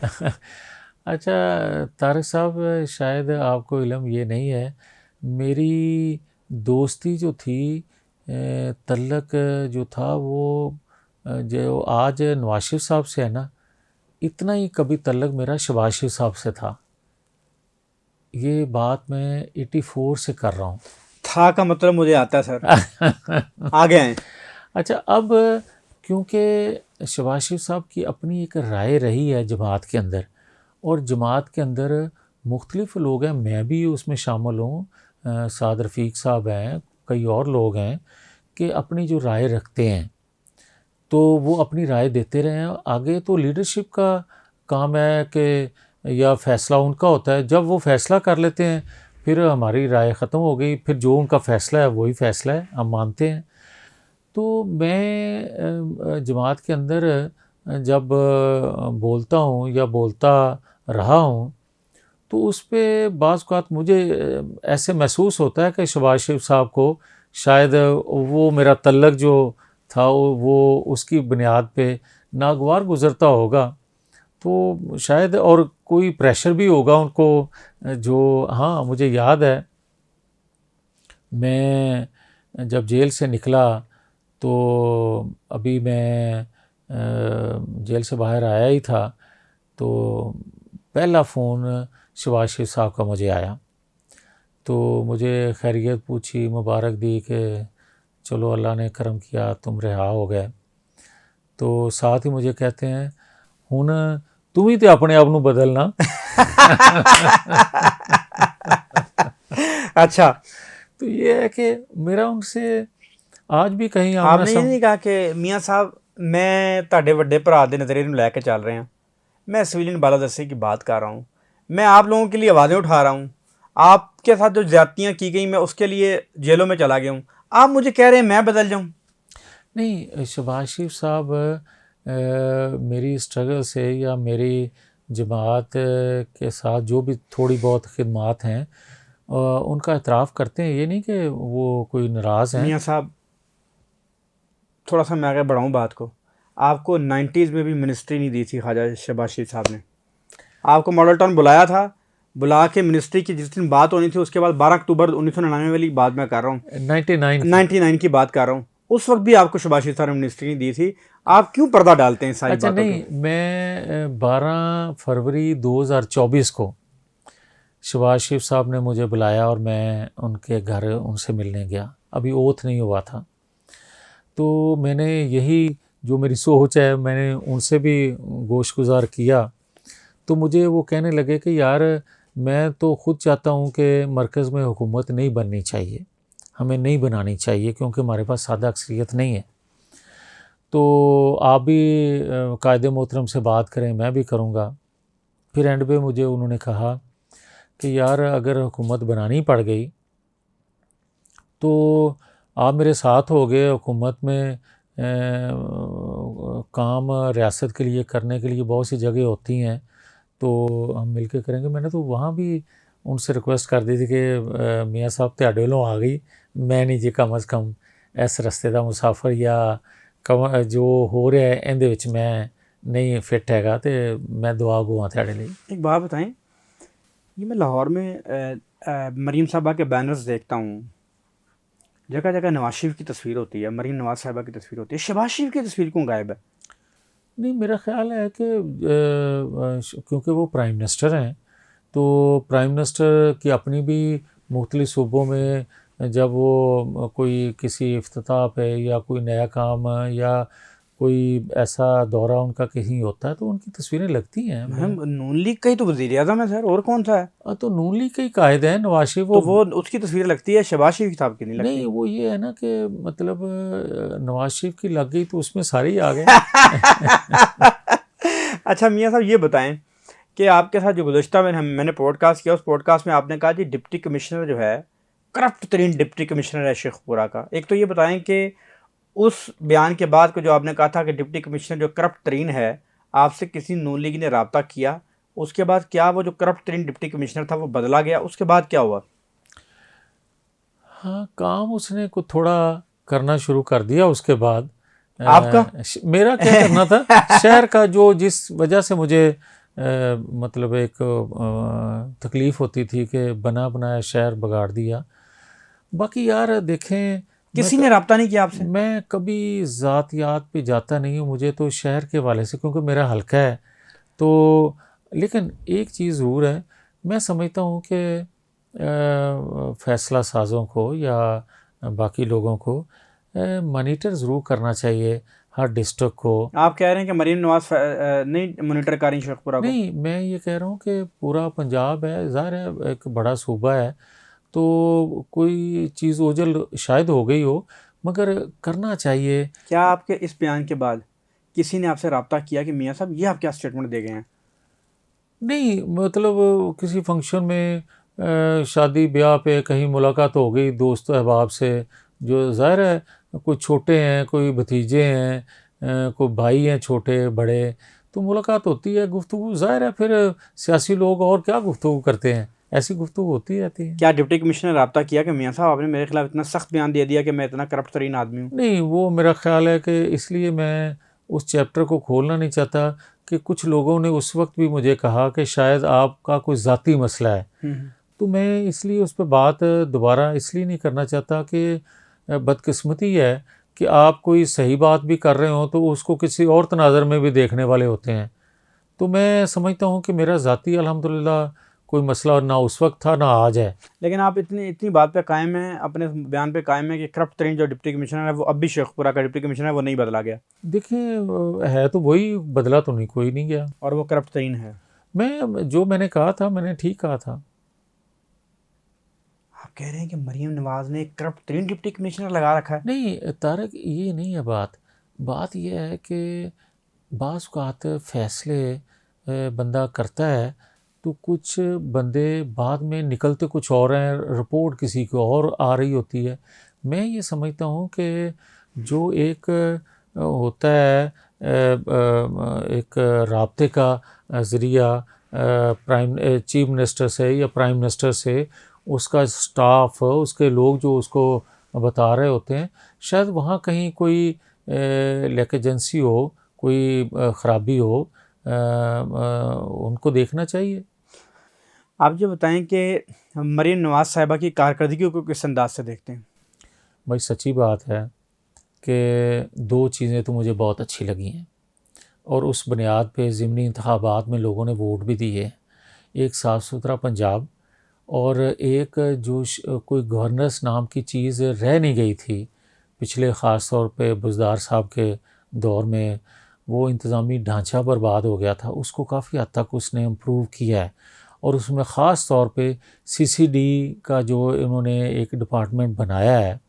अच्छा तारिक साहब, शायद आपको इल्म ये नहीं है, मेरी दोस्ती जो थी तल्लक जो था वो जो आज नवाज शरीफ साहब से है ना, इतना ही कभी तल्लक मेरा शहबाज शरीफ साहब से था। ये बात मैं 84 से कर रहा हूँ। था का मतलब मुझे आता है सर। आगे आए। अच्छा, अब क्योंकि शहबाज शरीफ साहब की अपनी एक राय रही है जमात के अंदर, और जमात के अंदर मुख्तलिफ लोग हैं, मैं भी उसमें शामिल हूँ, साद रफ़ीक साहब हैं, कई और लोग हैं कि अपनी जो राय रखते हैं तो वो अपनी राय देते रहे हैं आगे। तो लीडरशिप का काम है कि या फ़ैसला उनका होता है, जब वो फ़ैसला कर लेते हैं फिर हमारी राय ख़त्म हो गई, फिर जो उनका फ़ैसला है वही फ़ैसला है, हम मानते हैं। तो मैं जमात के अंदर जब बोलता हूँ या बोलता रहा हूँ तो उस पे बाज़ औक़ात मुझे ऐसे महसूस होता है कि शहबाज शरीफ साहब को शायद वो मेरा तल्लक जो था वो उसकी बुनियाद पे नागवार गुज़रता होगा, तो शायद और कोई प्रेशर भी होगा उनको। जो हाँ मुझे याद है, मैं जब जेल से निकला तो अभी मैं जेल से बाहर आया ही था, तो पहला फ़ोन शहबाज शरीफ साहब का मुझे आया, तो मुझे खैरियत पूछी, मुबारक दी कि चलो अल्लाह ने करम किया तुम रिहा हो गए। तो साथ ही मुझे कहते हैं हुन तुम ही तो अपने आप नूं बदलना। अच्छा, तो ये है कि मेरा उनसे आज भी कहीं आपने ये नहीं कहा कि मियाँ साहब मैं ਤੁਹਾਡੇ ਵੱਡੇ ਭਰਾ ਦੇ नज़रिए ਨੂੰ ਲੈ के चल रहे हैं, मैं सिविलियन बालादस्ते की बात कर रहा हूँ, मैं आप लोगों के लिए आवाज़ें उठा रहा हूँ, आपके साथ जो ज़्यादतियाँ की गई मैं उसके लिए जेलों में चला गया हूँ, आप मुझे कह रहे हैं मैं बदल जाऊँ? नहीं, शहबाज शरीफ साहब मेरी स्ट्रगल से या मेरी जमात के साथ जो भी थोड़ी बहुत खिदमात हैं उनका एतराफ़ करते हैं, ये नहीं कि वो कोई नाराज़ हैं। मियाँ साहब थोड़ा सा मैं आगे बढ़ाऊँ बात को, आपको 90s में भी मिनिस्ट्री नहीं दी थी ख्वाजा शहबाज शरीफ साहब ने, आपको मॉडल टाउन बुलाया था, बुला के मिनिस्ट्री की जिस दिन बात होनी थी उसके बाद 12 अक्टूबर 1999 वाली बात मैं कर रहा हूँ, 99 की बात कर रहा हूँ, उस वक्त भी आपको शहबाज शरीफ साहब ने मिनिस्ट्री नहीं दी थी, आप क्यों पर्दा डालते हैं सारी अच्छा बातों नहीं, मैं 12 फरवरी 2024 को शहबाज शरीफ साहब ने मुझे बुलाया और मैं उनके घर उनसे मिलने गया, अभी ओथ नहीं हुआ था। तो मैंने यही जो मेरी सोच है मैंने उनसे भी गोशगुजार किया, तो मुझे वो कहने लगे कि यार मैं तो ख़ुद चाहता हूँ कि मरकज़ में हुकूमत नहीं बननी चाहिए, हमें नहीं बनानी चाहिए क्योंकि हमारे पास सादा अक्सरियत नहीं है, तो आप भी कायदे मोहतरम से बात करें, मैं भी करूँगा। फिर एंड पे मुझे उन्होंने कहा कि यार अगर हुकूमत बनानी पड़ गई तो आप मेरे साथ हो गए, हुकूमत में काम रियासत के लिए करने के लिए बहुत सी जगह होती हैं, तो हम मिल के करेंगे। मैंने तो वहाँ भी उनसे रिक्वेस्ट कर दी थी कि मियाँ साहब तुहाडे वल्लों आ गई, मैं नहीं जी कम अज़ कम इस रस्ते का मुसाफिर या कम जो हो रहा है इहदे विच मैं नहीं फिट हैगा, तो मैं दुआ गुआ तुहाडे लई। एक बात बताएं, ये मैं लाहौर में मरीम साहबा के बैनर्स देखता हूँ, जगह जगह नवाज शरीफ की तस्वीर होती है, मरीम नवाज साहबा की तस्वीर होती है, शहबाज शरीफ की तस्वीर क्यों गायब है? नहीं, मेरा ख्याल है कि क्योंकि वो प्राइम मिनिस्टर हैं, तो प्राइम मिनिस्टर की अपनी भी मुख्तलिफ सूबों में जब वो कोई किसी इफ्तिताह पे या कोई नया काम या कोई ऐसा दौरा उनका कहीं होता है तो उनकी तस्वीरें लगती हैं। हम नून लीग का ही तो वज़ीर आज़म है सर, और कौन सा है? तो नून लीग के ही कायद हैं नवाज शरीफ। तो वो उसकी तस्वीर लगती है, शहबाज शरीफ साहब की नहीं लगती। नहीं, वो ये है ना कि मतलब नवाज शरीफ की लग गई तो उसमें सारे ही आ गए। अच्छा मियाँ साहब ये बताएं कि आपके साथ जो गुज़श्ता में मैंने पॉडकास्ट किया, उस पॉडकास्ट में आपने कहा कि डिप्टी कमिश्नर जो है करप्ट तरीन डिप्टी कमिश्नर है शेखपुरा का। एक तो ये बताएं कि उस बयान के बाद को जो आपने कहा था कि डिप्टी कमिश्नर जो करप्ट तरीन है, आपसे किसी नून लीग ने रब्ता किया, उसके बाद क्या वो जो करप्ट तरीन डिप्टी कमिश्नर था वो बदला गया? उसके बाद क्या हुआ? हाँ, काम उसने कुछ थोड़ा करना शुरू कर दिया उसके बाद। आपका? मेरा क्या करना था? शहर का जो जिस वजह से मुझे मतलब एक तकलीफ़ होती थी कि बना बनाया शहर बिगाड़ दिया। बाकी यार देखें, किसी ने रब्ता नहीं किया आपसे? मैं कभी ज़ातियात पे जाता नहीं हूँ, मुझे तो शहर के हवाले से, क्योंकि मेरा हल्का है तो। लेकिन एक चीज़ ज़रूर है, मैं समझता हूँ कि फ़ैसला साज़ों को या बाकी लोगों को मॉनिटर ज़रूर करना चाहिए हर डिस्ट्रिक्ट को। आप कह रहे हैं कि मरीम नवाज नहीं मॉनिटर कर रही शेखपुरा को? नहीं, मैं ये कह रहा हूँ कि पूरा पंजाब है, ज़ाहिर है एक बड़ा सूबा है, तो कोई चीज़ ओझल शायद हो गई हो, मगर करना चाहिए। क्या आपके इस बयान के बाद किसी ने आपसे रब्ता किया कि मियाँ साहब ये आप क्या स्टेटमेंट दे गए हैं? नहीं, मतलब किसी फंक्शन में शादी ब्याह पे कहीं मुलाकात हो गई दोस्त अहबाब से, जो ज़ाहिर है कोई छोटे हैं, कोई भतीजे हैं, कोई भाई हैं छोटे बड़े, तो मुलाकात होती है, गुफ्तगू ज़ाहिर है। फिर सियासी लोग और क्या गुफ्तगू करते हैं, ऐसी गुफ्तगू होती रहती है। क्या डिप्टी कमिश्नर ने रब्ता किया कि मियाँ साहब आपने मेरे खिलाफ इतना सख्त बयान दे दिया कि मैं इतना करप्ट तरीन आदमी हूँ? नहीं, वो मेरा ख्याल है कि इसलिए मैं उस चैप्टर को खोलना नहीं चाहता कि कुछ लोगों ने उस वक्त भी मुझे कहा कि शायद आपका कोई ज़ाती मसला है, तो मैं इसलिए उस पर बात दोबारा इसलिए नहीं करना चाहता कि बदकिस्मती है कि आप कोई सही बात भी कर रहे हो तो उसको किसी और तनाज़र में भी देखने वाले होते हैं। तो मैं समझता हूँ कि मेरा ज़ाती अल्हम्दुलिल्लाह कोई मसला ना उस वक्त था ना आज है। लेकिन आप इतनी बात पे कायम हैं, अपने बयान पे कायम है कि करप्ट तरीन जो डिप्टी कमिश्नर है वो अब भी शेखपुरा का डिप्टी कमिश्नर है, वो नहीं बदला गया देखिए, है तो वही, बदला तो नहीं कोई नहीं गया। और वो करप्ट तरीन है। जो मैंने कहा था मैंने ठीक कहा था। आप कह रहे हैं कि मरीम नवाज ने एक करप्ट तरीन डिप्टी कमिश्नर लगा रखा है? नहीं तारक, ये नहीं है बात। बात यह है कि बाज़ औक़ात फ़ैसले बंदा करता है तो कुछ बंदे बाद में निकलते कुछ और हैं, रिपोर्ट किसी को और आ रही होती है। मैं ये समझता हूँ कि जो एक होता है एक राब्ते का ज़रिया चीफ मिनिस्टर से या प्राइम मिनिस्टर से, उसका स्टाफ, उसके लोग जो उसको बता रहे होते हैं, शायद वहाँ कहीं कोई लेकेजेंसी हो, कोई ख़राबी हो, उनको देखना चाहिए। आप जो बताएं कि मरीम नवाज साहिबा की कारकर्दगी को किस अंदाज से देखते हैं? भाई सच्ची बात है कि दो चीज़ें तो मुझे बहुत अच्छी लगी हैं और उस बुनियाद पे ज़िमनी इंतखाबात में लोगों ने वोट भी दिए। एक साफ़ सुथरा पंजाब और एक जो कोई गवर्नेंस नाम की चीज़ रह नहीं गई थी पिछले ख़ास तौर पे बुज़दार साहब के दौर में, वो इंतज़ामी ढांचा बर्बाद हो गया था, उसको काफ़ी हद तक उसने इम्प्रूव किया है। और उसमें ख़ास तौर पे सीसीडी का जो इन्होंने एक डिपार्टमेंट बनाया है,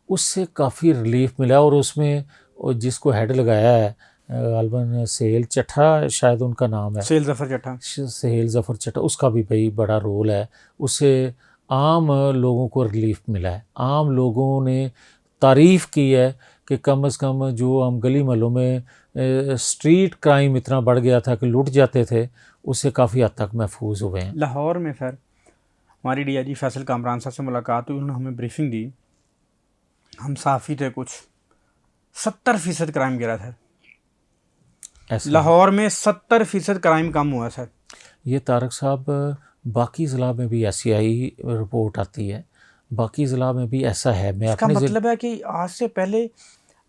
उससे काफ़ी रिलीफ मिला। और उसमें जिसको हेड लगाया है गालिबन सहेल चट्टा शायद उनका नाम है, सहेल ज़फ़र चट्टा। सहेल ज़फ़र चट्टा, उसका भी भाई बड़ा रोल है। उससे आम लोगों को रिलीफ मिला है, आम लोगों ने तारीफ़ की है कि कम से कम जो हम गली महलों में स्ट्रीट क्राइम इतना बढ़ गया था कि लुट जाते थे, उससे काफ़ी हद तक महफूज हुए हैं। लाहौर में सर हमारी डीआईजी फैसल कामरान साहब से मुलाकात हुई, उन्होंने हमें ब्रीफिंग दी। हम साफ़ी थे, कुछ 70% क्राइम गिरा था लाहौर में, 70% क्राइम कम हुआ सर। ये तारक साहब, बाकी ज़िला में भी ऐसी आई रिपोर्ट आती है, बाकी ज़िला में भी ऐसा है। मैं इसका अपने मतलब है कि आज से पहले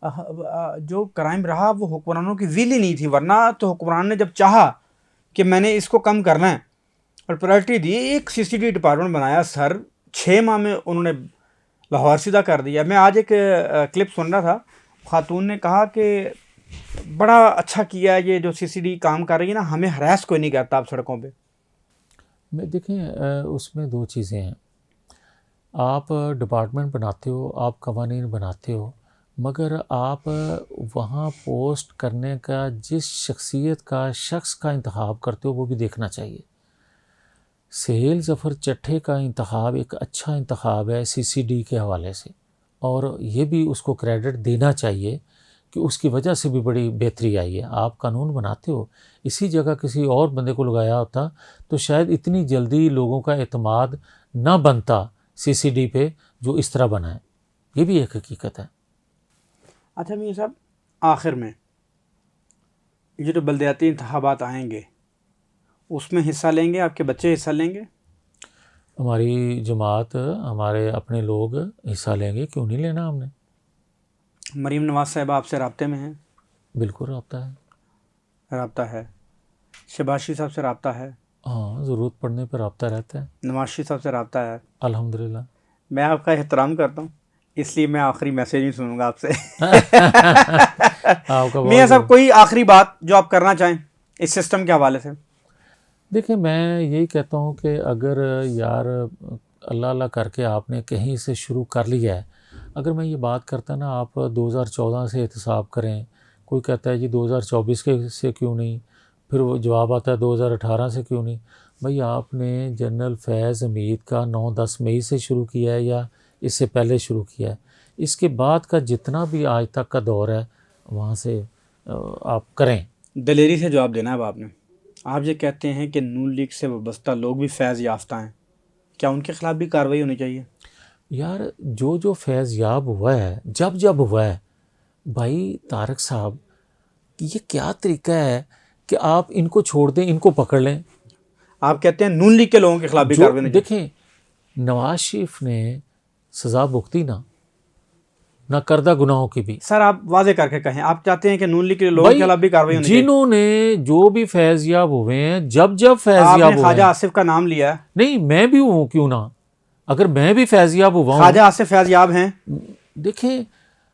जो क्राइम रहा वो हुक्मरानों की विल ही नहीं थी, वरना तो हुक्मरान ने जब चाहा कि मैंने इसको कम करना है और प्रायोरिटी दी, एक सीसीडी डिपार्टमेंट बनाया सर, 6 माह में उन्होंने लाहौर सीधा कर दिया। मैं आज एक क्लिप सुन रहा था, खातून ने कहा कि बड़ा अच्छा किया है ये जो सीसीडी काम कर रही है ना, हमें हरास कोई नहीं करता आप सड़कों पे। मैं देखें उसमें दो चीज़ें हैं। आप डिपार्टमेंट बनाते हो, आप कवानीन बनाते हो, मगर आप वहाँ पोस्ट करने का जिस शख्सियत का शख्स का इंतखाब करते हो वो भी देखना चाहिए। सहेल ज़फ़र चट्ठे का इंतखाब एक अच्छा इंतखाब है सीसीडी के हवाले से, और ये भी उसको क्रेडिट देना चाहिए कि उसकी वजह से भी बड़ी बेहतरी आई है। आप कानून बनाते हो, इसी जगह किसी और बंदे को लगाया होता तो शायद इतनी जल्दी लोगों का एतमाद ना बनता सीसीडी पे जो इस तरह बना है। ये भी एक हकीकत है। अच्छा मियां साहब, आखिर में ये जो बल्दियाती इंतखाबात आएंगे उसमें हिस्सा लेंगे, आपके बच्चे हिस्सा लेंगे? हमारी जमात, हमारे अपने लोग हिस्सा लेंगे, क्यों नहीं लेना हमने। मरीम नवाज़ साहब आपसे राब्ते में हैं? बिल्कुल रब्ता है। राब्ता है। शहबाज शरीफ साहब से राब्ता है? हाँ, ज़रूरत पड़ने पर रब्ता रहता है। नवाज शरीफ साहब से राब्ता है? अल्हम्दुलिल्लाह। मैं आपका एहतराम करता हूँ, इसलिए मैं आखिरी मैसेज नहीं सुनूंगा आपसे। आपका मियां बहुत साहब, कोई आखिरी बात जो आप करना चाहें इस सिस्टम के हवाले से? देखिए, मैं यही कहता हूँ कि अगर यार अल्लाह अल्लाह करके आपने कहीं से शुरू कर लिया है, अगर मैं ये बात करता ना आप 2014 से एहतसाब करें, कोई कहता है जी 2024 के से क्यों नहीं, फिर वो जवाब आता है 2018 से क्यों नहीं। भाई आपने जनरल फैज़ हमीद का 9-10 मई से शुरू किया है या इससे पहले शुरू किया है? इसके बाद का जितना भी आज तक का दौर है वहाँ से आप करें। दलेरी से जवाब देना है अब आपने। आप ये कहते हैं कि नून लीग से वाबस्ता लोग भी फैज़ याफ्ता हैं, क्या उनके खिलाफ भी कार्रवाई होनी चाहिए? यार जो जो फैज़ याब हुआ है, जब जब हुआ है, भाई तारक साहब, ये क्या तरीका है कि आप इनको छोड़ दें, इनको पकड़ लें? आप कहते हैं नून लीग के लोगों के खिलाफ भी जो कार्रवाई होनी चाहिए? देखें, नवाज शरीफ ने सज़ा भुगती ना करदा गुनाहों की भी। सर आप वाजे करके कहें, आप चाहते हैं कि नून लीग के लोगों के भाई खिलाफ भी कार्रवाई होनी चाहिए? जिन्होंने जो भी फैज़ याब हुए हैं, जब जब फैज़ याब आपने हुए ख्वाजा हैं, आसिफ का नाम लिया है। नहीं मैं भी हूँ, क्यों ना, अगर मैं भी फैज़ याब हुआ हूँ। ख्वाजा आसिफ फैज़ याब हैं। देखें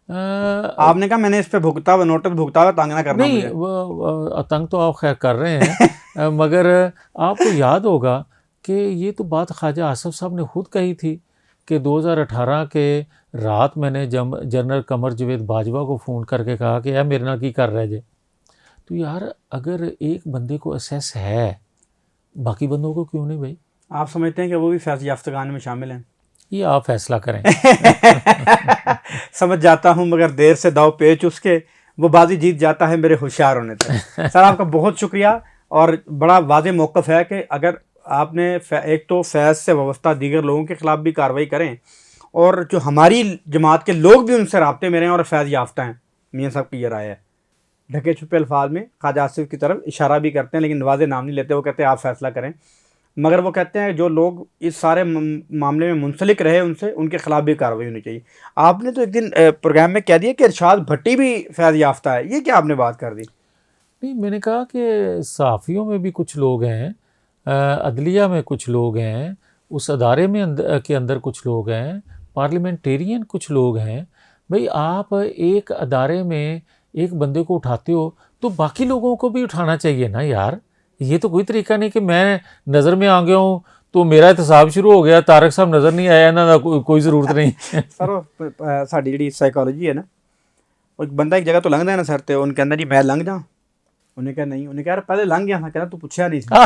आपने कहा मैंने इस पे भुगता हुआ, नोटिस भुगता हुआ, तंग ना करना नहीं, मुझे। वो आतंक तो आप खैर कर रहे हैं मगर आपको याद होगा कि ये तो बात ख्वाजा आसिफ साहब ने खुद कही थी कि 2018 के रात मैंने जनरल कमर जवेद बाजवा को फ़ोन करके कहा कि यार मेरे नाल की कर रहे जे। तो यार अगर एक बंदे को असेस है, बाकी बंदों को क्यों नहीं भाई? आप समझते हैं कि वो भी फैज़ याफ्तगान में शामिल हैं? ये आप फैसला करें। समझ जाता हूं, मगर देर से दाव पेच उसके, वो बाजी जीत जाता है मेरे होशियार होने तक। सर आपका बहुत शुक्रिया, और बड़ा वाज़ेह मौक़िफ़ है कि अगर आपने एक तो फैज़ से वाबस्ता दीगर लोगों के ख़िलाफ़ भी कार्रवाई करें, और जो हमारी जमात के लोग भी उनसे राब्ते में रहें और फैज़ याफ्ता हैं। मियाँ साहब की ये राय है। ढके छुपे अल्फाज में ख्वाजा आसिफ की तरफ इशारा भी करते हैं, लेकिन वाज़ेह नाम नहीं लेते। वो कहते हैं आप फैसला करें, मगर वो कहते हैं जो लोग इस सारे मामले में मुंसलिक रहे उनसे, उनके खिलाफ भी कार्रवाई होनी चाहिए। आपने तो एक दिन प्रोग्राम में कह दिया कि इरशाद भट्टी भी फैज़ याफ्ता है, ये क्या आपने बात कर दी? नहीं, मैंने कहा कि सहाफ़ियों में भी कुछ लोग हैं, अदलिया में कुछ लोग हैं, उस अदारे में के अंदर कुछ लोग हैं, पार्लियामेंटेरियन कुछ लोग हैं। भाई आप एक अदारे में एक बंदे को उठाते हो तो बाकी लोगों को भी उठाना चाहिए ना यार। ये तो कोई तरीका नहीं कि मैं नज़र में आ गया हूँ तो मेरा एहतसाब शुरू हो गया, तारक साहब नज़र नहीं आया ना, कोई ज़रूरत नहीं। सर साड़ी जी साइकोलॉजी है ना, एक बंदा एक जगह तो लंघदा है ना सर, तो उनके अंदर जी मैं लंघ जा, उन्हें कहा नहीं, उन्हें कहा पहले लंघ गया था, कहना तू पूछा नहीं था।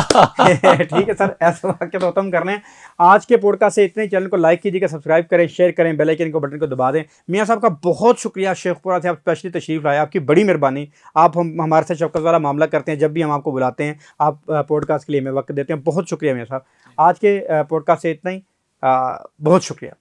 ठीक है सर, ऐसा वाक्य तो खत्म करने हैं। आज के पॉडकास्ट से इतने ही। चैनल को लाइक कीजिएगा, सब्सक्राइब करें, शेयर करें, बेल आइकन को बटन को दबा दें। मियाँ साहब का बहुत शुक्रिया, शेखपुरा से आप स्पेशली तशरीफ़ लाए, आपकी बड़ी मेहरबानी। आप हमारे साथ शौकत वाला मामला करते हैं, जब भी हम आपको बुलाते हैं आप पॉडकास्ट के लिए हमें वक्त देते हैं। बहुत शुक्रिया मियाँ साहब। आज के पॉडकास्ट से इतना ही, बहुत शुक्रिया।